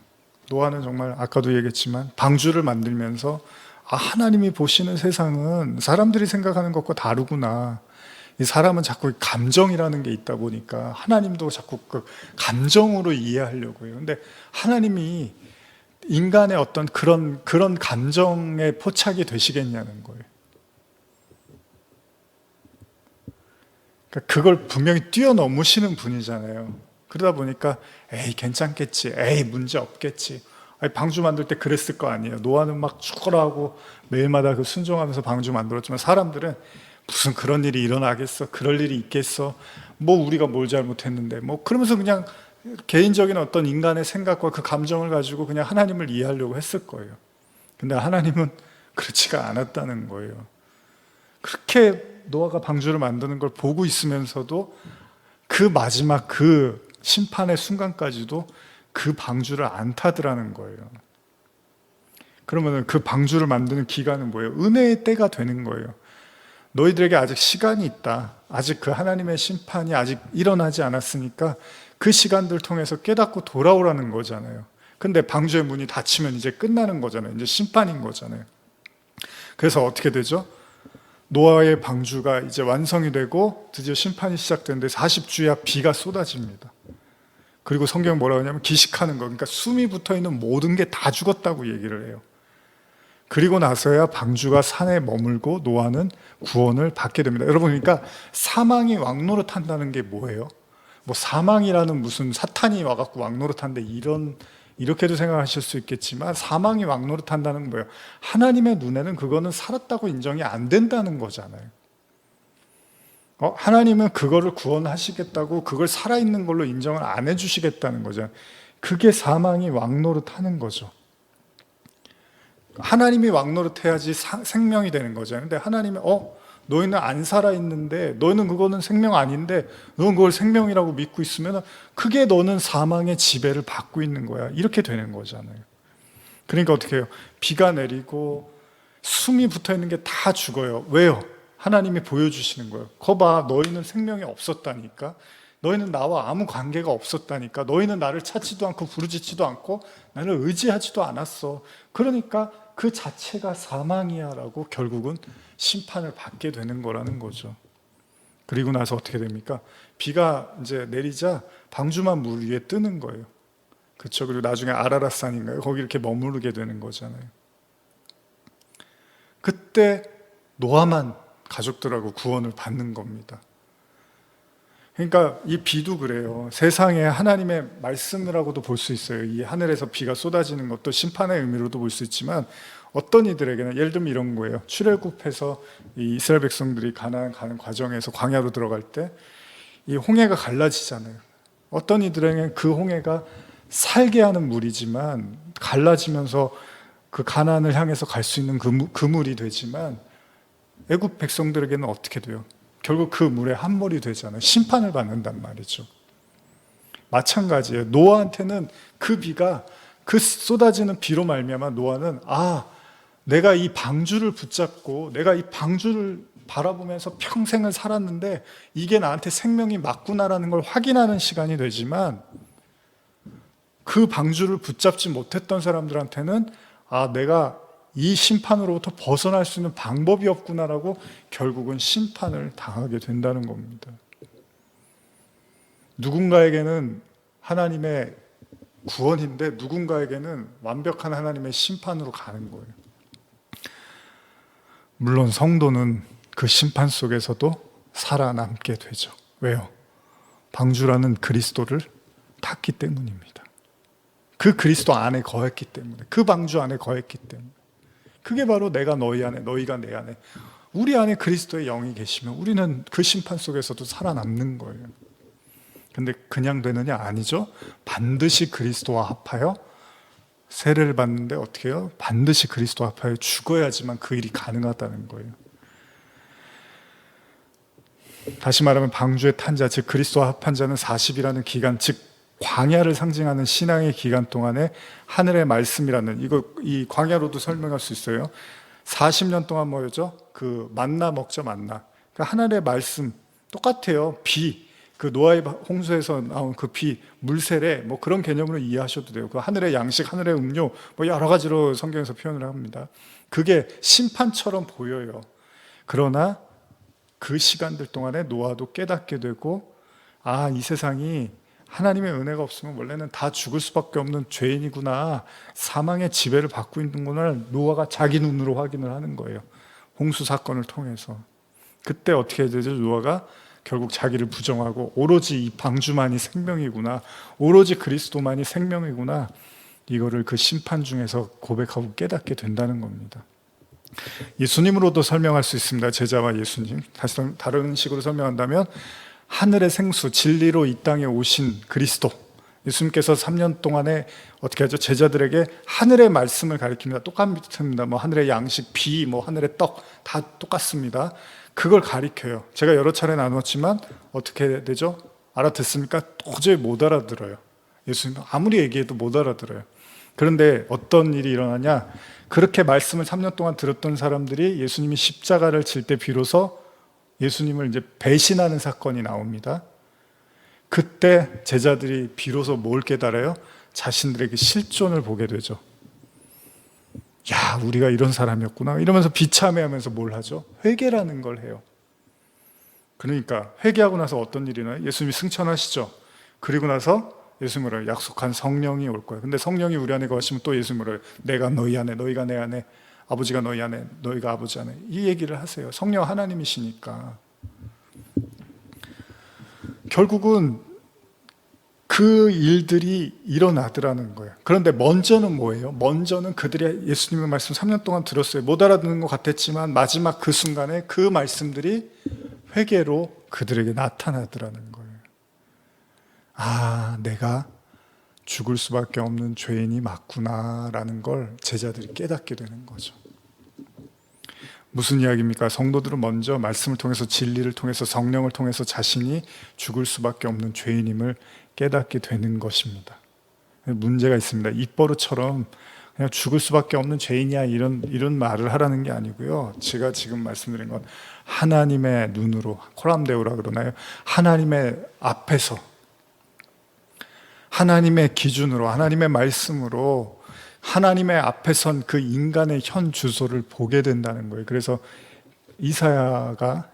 노아는 정말 아까도 얘기했지만 방주를 만들면서 하나님이 보시는 세상은 사람들이 생각하는 것과 다르구나. 이 사람은 자꾸 감정이라는 게 있다 보니까 하나님도 자꾸 그 감정으로 이해하려고 해요. 근데 하나님이 인간의 어떤 그런 감정에 포착이 되시겠냐는 거예요. 그러니까 그걸 분명히 뛰어넘으시는 분이잖아요. 그러다 보니까 에이 괜찮겠지, 에이 문제 없겠지. 아니, 방주 만들 때 그랬을 거 아니에요. 노아는 막 죽어라 하고 매일마다 그 순종하면서 방주 만들었지만 사람들은 무슨 그런 일이 일어나겠어, 그럴 일이 있겠어, 뭐 우리가 뭘 잘못했는데, 뭐 그러면서 그냥 개인적인 어떤 인간의 생각과 그 감정을 가지고 그냥 하나님을 이해하려고 했을 거예요. 근데 하나님은 그렇지가 않았다는 거예요. 그렇게 노아가 방주를 만드는 걸 보고 있으면서도 그 마지막 그 심판의 순간까지도 그 방주를 안 타더라는 거예요. 그러면 그 방주를 만드는 기간은 뭐예요? 은혜의 때가 되는 거예요. 너희들에게 아직 시간이 있다. 아직 그 하나님의 심판이 아직 일어나지 않았으니까 그 시간들 통해서 깨닫고 돌아오라는 거잖아요. 근데 방주의 문이 닫히면 이제 끝나는 거잖아요. 이제 심판인 거잖아요. 그래서 어떻게 되죠? 노아의 방주가 이제 완성이 되고 드디어 심판이 시작되는데 40주야 비가 쏟아집니다. 그리고 성경 뭐라고 하냐면 기식하는 거, 그러니까 숨이 붙어있는 모든 게 다 죽었다고 얘기를 해요. 그리고 나서야 방주가 산에 머물고 노아는 구원을 받게 됩니다. 여러분, 그러니까 사망이 왕노릇한다는 게 뭐예요? 뭐 사망이라는 무슨 사탄이 와갖고 왕노릇한데 이렇게도 생각하실 수 있겠지만 사망이 왕노릇한다는 건 뭐예요? 하나님의 눈에는 그거는 살았다고 인정이 안 된다는 거잖아요. 하나님은 그거를 구원하시겠다고 그걸 살아있는 걸로 인정을 안 해주시겠다는 거죠. 그게 사망이 왕노릇하는 거죠. 하나님이 왕노릇해야지 생명이 되는 거죠. 근데 하나님이 너희는 안 살아있는데, 너희는 그거는 생명 아닌데 너는 그걸 생명이라고 믿고 있으면 그게 너는 사망의 지배를 받고 있는 거야. 이렇게 되는 거잖아요. 그러니까 어떻게 해요? 비가 내리고 숨이 붙어있는 게 다 죽어요. 왜요? 하나님이 보여주시는 거예요. 거봐, 너희는 생명이 없었다니까. 너희는 나와 아무 관계가 없었다니까. 너희는 나를 찾지도 않고 부르짖지도 않고 나를 의지하지도 않았어. 그러니까 그 자체가 사망이야 라고 결국은 심판을 받게 되는 거라는 거죠. 그리고 나서 어떻게 됩니까? 비가 이제 내리자 방주만 물 위에 뜨는 거예요. 그렇죠. 그리고 나중에 아라랏산인가요? 거기 이렇게 머무르게 되는 거잖아요. 그때 노아만 가족들하고 구원을 받는 겁니다. 그러니까 이 비도 그래요. 세상에 하나님의 말씀이라고도 볼 수 있어요. 이 하늘에서 비가 쏟아지는 것도 심판의 의미로도 볼 수 있지만 어떤 이들에게는 예를 들면 이런 거예요. 출애굽해서 이 이스라엘 백성들이 가나안 가는 과정에서 광야로 들어갈 때 이 홍해가 갈라지잖아요. 어떤 이들에게는 그 홍해가 살게 하는 물이지만 갈라지면서 그 가나안을 향해서 갈 수 있는 그 물이 되지만 애굽 백성들에게는 어떻게 돼요? 결국 그 물에 함몰이 되잖아요. 심판을 받는단 말이죠. 마찬가지예요. 노아한테는 그 비가 그 쏟아지는 비로 말미암아 노아는 내가 이 방주를 붙잡고 내가 이 방주를 바라보면서 평생을 살았는데 이게 나한테 생명이 맞구나라는 걸 확인하는 시간이 되지만 그 방주를 붙잡지 못했던 사람들한테는 내가 이 심판으로부터 벗어날 수 있는 방법이 없구나라고 결국은 심판을 당하게 된다는 겁니다. 누군가에게는 하나님의 구원인데 누군가에게는 완벽한 하나님의 심판으로 가는 거예요. 물론 성도는 그 심판 속에서도 살아남게 되죠. 왜요? 방주라는 그리스도를 탔기 때문입니다. 그 그리스도 안에 거했기 때문에, 그 방주 안에 거했기 때문에. 그게 바로 내가 너희 안에, 너희가 내 안에, 우리 안에 그리스도의 영이 계시면 우리는 그 심판 속에서도 살아남는 거예요. 근데 그냥 되느냐? 아니죠. 반드시 그리스도와 합하여 세례를 받는데 어떻게 해요? 반드시 그리스도와 합하여 죽어야지만 그 일이 가능하다는 거예요. 다시 말하면 방주에 탄 자, 즉 그리스도와 합한 자는 40이라는 기간, 즉 광야를 상징하는 신앙의 기간 동안에 하늘의 말씀이라는, 이 광야로도 설명할 수 있어요. 40년 동안 뭐였죠? 그 만나 먹죠, 만나. 그러니까 하늘의 말씀 똑같아요. 비, 그 노아의 홍수에서 나온 그 비, 물세례, 뭐 그런 개념으로 이해하셔도 돼요. 그 하늘의 양식, 하늘의 음료, 뭐 여러 가지로 성경에서 표현을 합니다. 그게 심판처럼 보여요. 그러나 그 시간들 동안에 노아도 깨닫게 되고, 아, 이 세상이 하나님의 은혜가 없으면 원래는 다 죽을 수밖에 없는 죄인이구나, 사망의 지배를 받고 있는구나, 노아가 자기 눈으로 확인을 하는 거예요. 홍수 사건을 통해서. 그때 어떻게 되죠? 노아가 결국 자기를 부정하고 오로지 이 방주만이 생명이구나, 오로지 그리스도만이 생명이구나, 이거를 그 심판 중에서 고백하고 깨닫게 된다는 겁니다. 예수님으로도 설명할 수 있습니다. 제자와 예수님. 다른 식으로 설명한다면 하늘의 생수, 진리로 이 땅에 오신 그리스도, 예수님께서 3년 동안에 어떻게 하죠? 제자들에게 하늘의 말씀을 가르칩니다. 똑같습니다. 뭐 하늘의 양식, 비, 뭐 하늘의 떡, 다 똑같습니다. 그걸 가르쳐요. 제가 여러 차례 나눴지만 어떻게 되죠? 알아듣습니까? 도저히 못 알아들어요. 예수님 아무리 얘기해도 못 알아들어요. 그런데 어떤 일이 일어나냐? 그렇게 말씀을 3년 동안 들었던 사람들이 예수님이 십자가를 질 때 비로소 예수님을 이제 배신하는 사건이 나옵니다. 그때 제자들이 비로소 뭘 깨달아요? 자신들에게 실존을 보게 되죠. 야, 우리가 이런 사람이었구나 이러면서 비참해하면서 뭘 하죠? 회개라는 걸 해요. 그러니까 회개하고 나서 어떤 일이 나요? 예수님이 승천하시죠. 그리고 나서 예수님으로 약속한 성령이 올 거예요. 근데 성령이 우리 안에 거하시면 또 예수님으로 내가 너희 안에, 너희가 내 안에, 아버지가 너희 안에, 너희가 아버지 안에, 이 얘기를 하세요. 성령 하나님이시니까. 결국은 그 일들이 일어나더라는 거예요. 그런데 먼저는 뭐예요? 먼저는 그들이 예수님의 말씀 3년 동안 들었어요. 못 알아듣는 것 같았지만 마지막 그 순간에 그 말씀들이 회개로 그들에게 나타나더라는 거예요. 아, 내가 죽을 수밖에 없는 죄인이 맞구나라는 걸 제자들이 깨닫게 되는 거죠. 무슨 이야기입니까? 성도들은 먼저 말씀을 통해서, 진리를 통해서, 성령을 통해서 자신이 죽을 수밖에 없는 죄인임을 깨닫게 되는 것입니다. 문제가 있습니다. 입버릇처럼 그냥 죽을 수밖에 없는 죄인이야 이런 말을 하라는 게 아니고요. 제가 지금 말씀드린 건 하나님의 눈으로, 코람데오라 그러나요? 하나님의 앞에서, 하나님의 기준으로, 하나님의 말씀으로 하나님의 앞에 선 그 인간의 현 주소를 보게 된다는 거예요. 그래서 이사야가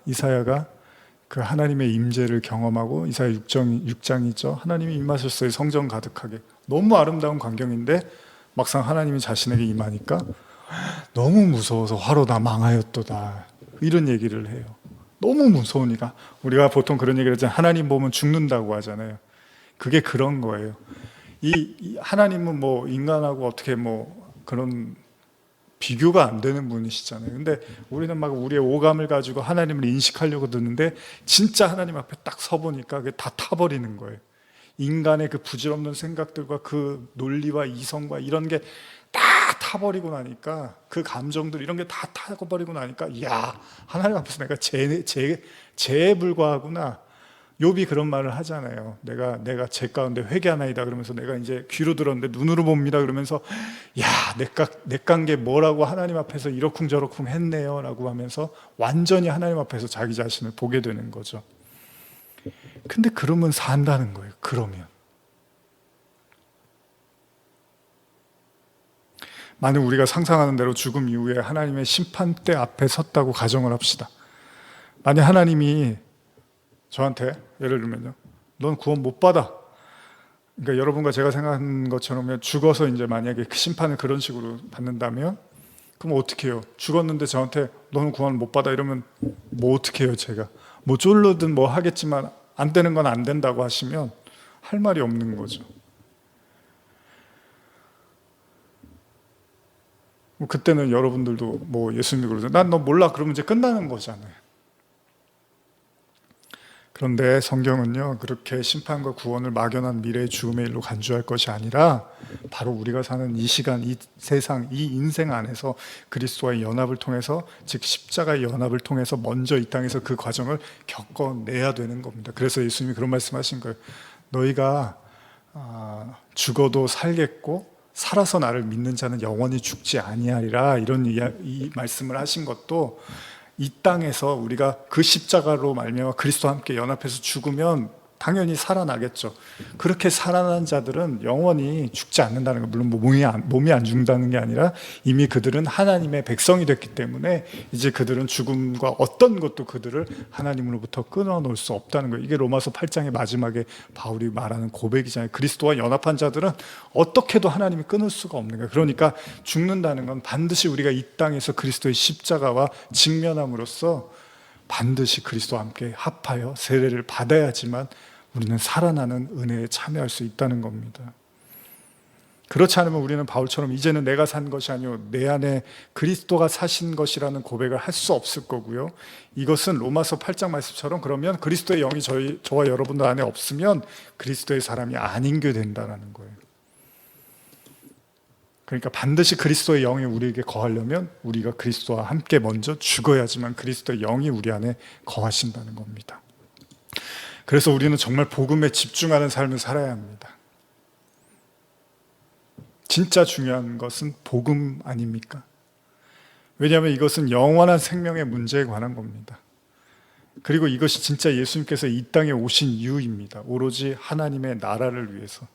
그 하나님의 임재를 경험하고, 이사야 6장이죠. 하나님이 임하셨어요. 성전 가득하게. 너무 아름다운 광경인데 막상 하나님이 자신에게 임하니까 너무 무서워서 화로 다 망하였도다, 이런 얘기를 해요. 너무 무서우니까. 우리가 보통 그런 얘기를 하잖아요. 하나님 보면 죽는다고 하잖아요. 그게 그런 거예요. 이 하나님은 뭐 인간하고 어떻게 뭐 그런 비교가 안 되는 분이시잖아요. 근데 우리는 막 우리의 오감을 가지고 하나님을 인식하려고 드는데 진짜 하나님 앞에 딱 서보니까 그게 다 타버리는 거예요. 인간의 그 부질없는 생각들과 그 논리와 이성과 이런 게 다 타버리고 나니까, 그 감정들 이런 게 다 타버리고 나니까, 이야, 하나님 앞에서 내가 죄에 불과하구나. 욥이 그런 말을 하잖아요. 내가 죄 가운데 회개하나이다 그러면서, 내가 이제 귀로 들었는데 눈으로 봅니다 그러면서, 야, 내 깐 게 뭐라고 하나님 앞에서 이러쿵저러쿵 했네요 라고 하면서 완전히 하나님 앞에서 자기 자신을 보게 되는 거죠. 근데 그러면 산다는 거예요. 만약 우리가 상상하는 대로 죽음 이후에 하나님의 심판대 앞에 섰다고 가정을 합시다. 만약 하나님이 저한테 예를 들면요, 넌 구원 못 받아. 그러니까 여러분과 제가 생각한 것처럼 죽어서 이제 만약에 그 심판을 그런 식으로 받는다면, 그럼 어떻게 해요? 죽었는데 저한테 너는 구원을 못 받아 이러면 뭐 어떻게 해요? 제가 뭐 쫄르든 뭐 하겠지만 안 되는 건 안 된다고 하시면 할 말이 없는 거죠. 뭐 그때는 여러분들도 뭐 예수님이 그러죠. 난 너 몰라. 그러면 이제 끝나는 거잖아요. 그런데 성경은요, 그렇게 심판과 구원을 막연한 미래의 죽음의 일로 간주할 것이 아니라 바로 우리가 사는 이 시간, 이 세상, 이 인생 안에서 그리스도와의 연합을 통해서, 즉 십자가의 연합을 통해서 먼저 이 땅에서 그 과정을 겪어내야 되는 겁니다. 그래서 예수님이 그런 말씀하신 거예요. 너희가 죽어도 살겠고 살아서 나를 믿는 자는 영원히 죽지 아니하리라, 이런 이 말씀을 하신 것도 이 땅에서 우리가 그 십자가로 말미암아 그리스도와 함께 연합해서 죽으면 당연히 살아나겠죠. 그렇게 살아난 자들은 영원히 죽지 않는다는 거, 물론 몸이 안 죽는다는 게 아니라 이미 그들은 하나님의 백성이 됐기 때문에 이제 그들은 죽음과 어떤 것도 그들을 하나님으로부터 끊어놓을 수 없다는 거예요. 이게 로마서 8장의 마지막에 바울이 말하는 고백이잖아요. 그리스도와 연합한 자들은 어떻게도 하나님이 끊을 수가 없는 거예요. 그러니까 죽는다는 건 반드시 우리가 이 땅에서 그리스도의 십자가와 직면함으로써 반드시 그리스도와 함께 합하여 세례를 받아야지만 우리는 살아나는 은혜에 참여할 수 있다는 겁니다. 그렇지 않으면 우리는 바울처럼 이제는 내가 산 것이 아니요 내 안에 그리스도가 사신 것이라는 고백을 할 수 없을 거고요. 이것은 로마서 8장 말씀처럼 그러면 그리스도의 영이 저와 여러분들 안에 없으면 그리스도의 사람이 아닌 게 된다는 거예요. 그러니까 반드시 그리스도의 영이 우리에게 거하려면 우리가 그리스도와 함께 먼저 죽어야지만 그리스도의 영이 우리 안에 거하신다는 겁니다. 그래서 우리는 정말 복음에 집중하는 삶을 살아야 합니다. 진짜 중요한 것은 복음 아닙니까? 왜냐하면 이것은 영원한 생명의 문제에 관한 겁니다. 그리고 이것이 진짜 예수님께서 이 땅에 오신 이유입니다. 오로지 하나님의 나라를 위해서.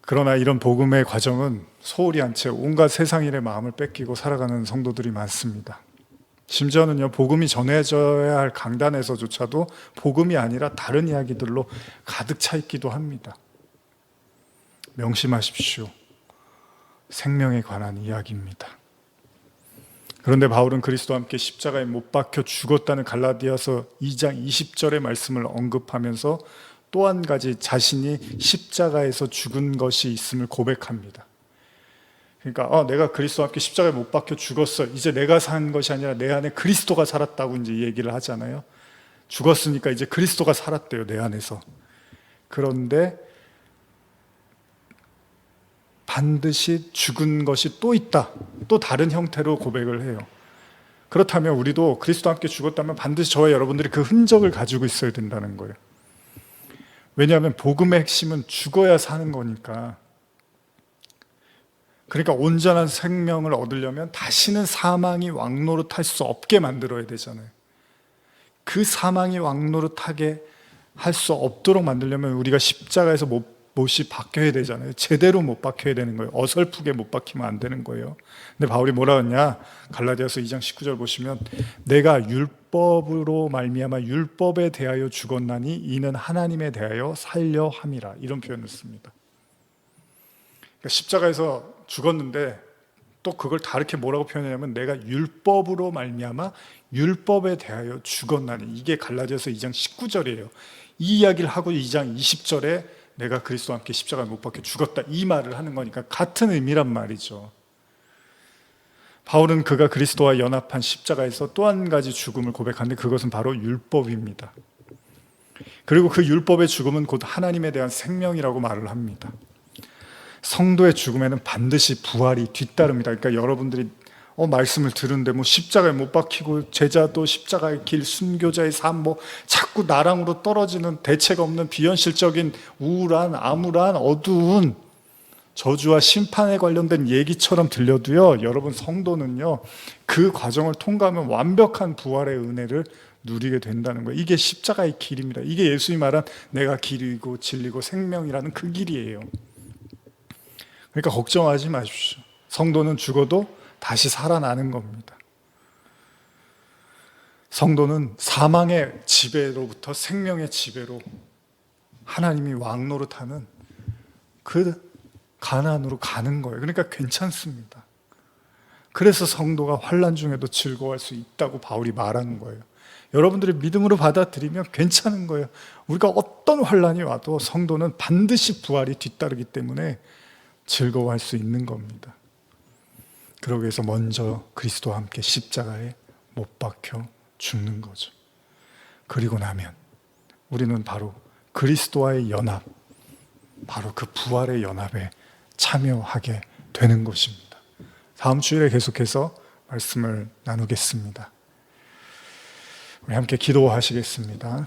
그러나 이런 복음의 과정은 소홀히 한 채 온갖 세상 일의 마음을 뺏기고 살아가는 성도들이 많습니다. 심지어는요, 복음이 전해져야 할 강단에서조차도 복음이 아니라 다른 이야기들로 가득 차 있기도 합니다. 명심하십시오. 생명에 관한 이야기입니다. 그런데 바울은 그리스도와 함께 십자가에 못 박혀 죽었다는 갈라디아서 2장 20절의 말씀을 언급하면서 또 한 가지 자신이 십자가에서 죽은 것이 있음을 고백합니다. 그러니까 내가 그리스도와 함께 십자가에 못 박혀 죽었어. 이제 내가 산 것이 아니라 내 안에 그리스도가 살았다고 이제 얘기를 하잖아요. 죽었으니까 이제 그리스도가 살았대요, 내 안에서. 그런데 반드시 죽은 것이 또 있다. 또 다른 형태로 고백을 해요. 그렇다면 우리도 그리스도와 함께 죽었다면 반드시 저와 여러분들이 그 흔적을 가지고 있어야 된다는 거예요. 왜냐하면 복음의 핵심은 죽어야 사는 거니까. 그러니까 온전한 생명을 얻으려면 다시는 사망이 왕노릇할 수 없게 만들어야 되잖아요. 그 사망이 왕노릇하게 할 수 없도록 만들려면 우리가 십자가에서 못이 박혀야 되잖아요. 제대로 못 박혀야 되는 거예요. 어설프게 못 박히면 안 되는 거예요. 근데 바울이 뭐라 했냐? 갈라디아서 2장 19절 보시면 내가 율법으로 말미암아 율법에 대하여 죽었나니 이는 하나님에 대하여 살려 함이라, 이런 표현을 씁니다. 그러니까 십자가에서 죽었는데 또 그걸 다르게 뭐라고 표현하냐면 내가 율법으로 말미암아 율법에 대하여 죽었나니, 이게 갈라디아서 2장 19절이에요. 이 이야기를 하고 2장 20절에 내가 그리스도와 함께 십자가에 못 박혀 죽었다, 이 말을 하는 거니까 같은 의미란 말이죠. 바울은 그가 그리스도와 연합한 십자가에서 또 한 가지 죽음을 고백하는데 그것은 바로 율법입니다. 그리고 그 율법의 죽음은 곧 하나님에 대한 생명이라고 말을 합니다. 성도의 죽음에는 반드시 부활이 뒤따릅니다. 그러니까 여러분들이 말씀을 들은데 뭐 십자가에 못 박히고 제자도 십자가의 길, 순교자의 삶, 뭐 자꾸 나랑으로 떨어지는 대책 없는 비현실적인 우울한 암울한 어두운 저주와 심판에 관련된 얘기처럼 들려도요, 여러분 성도는요 그 과정을 통과하면 완벽한 부활의 은혜를 누리게 된다는 거예요. 이게 십자가의 길입니다. 이게 예수님이 말한 내가 길이고 진리고 생명이라는 그 길이에요. 그러니까 걱정하지 마십시오. 성도는 죽어도 다시 살아나는 겁니다. 성도는 사망의 지배로부터 생명의 지배로 하나님이 왕노릇하는 그 가나안으로 가는 거예요. 그러니까 괜찮습니다. 그래서 성도가 환난 중에도 즐거워할 수 있다고 바울이 말하는 거예요. 여러분들이 믿음으로 받아들이면 괜찮은 거예요. 우리가 어떤 환난이 와도 성도는 반드시 부활이 뒤따르기 때문에 즐거워할 수 있는 겁니다. 그러기 위해서 먼저 그리스도와 함께 십자가에 못 박혀 죽는 거죠. 그리고 나면 우리는 바로 그리스도와의 연합, 바로 그 부활의 연합에 참여하게 되는 것입니다. 다음 주일에 계속해서 말씀을 나누겠습니다. 우리 함께 기도하시겠습니다.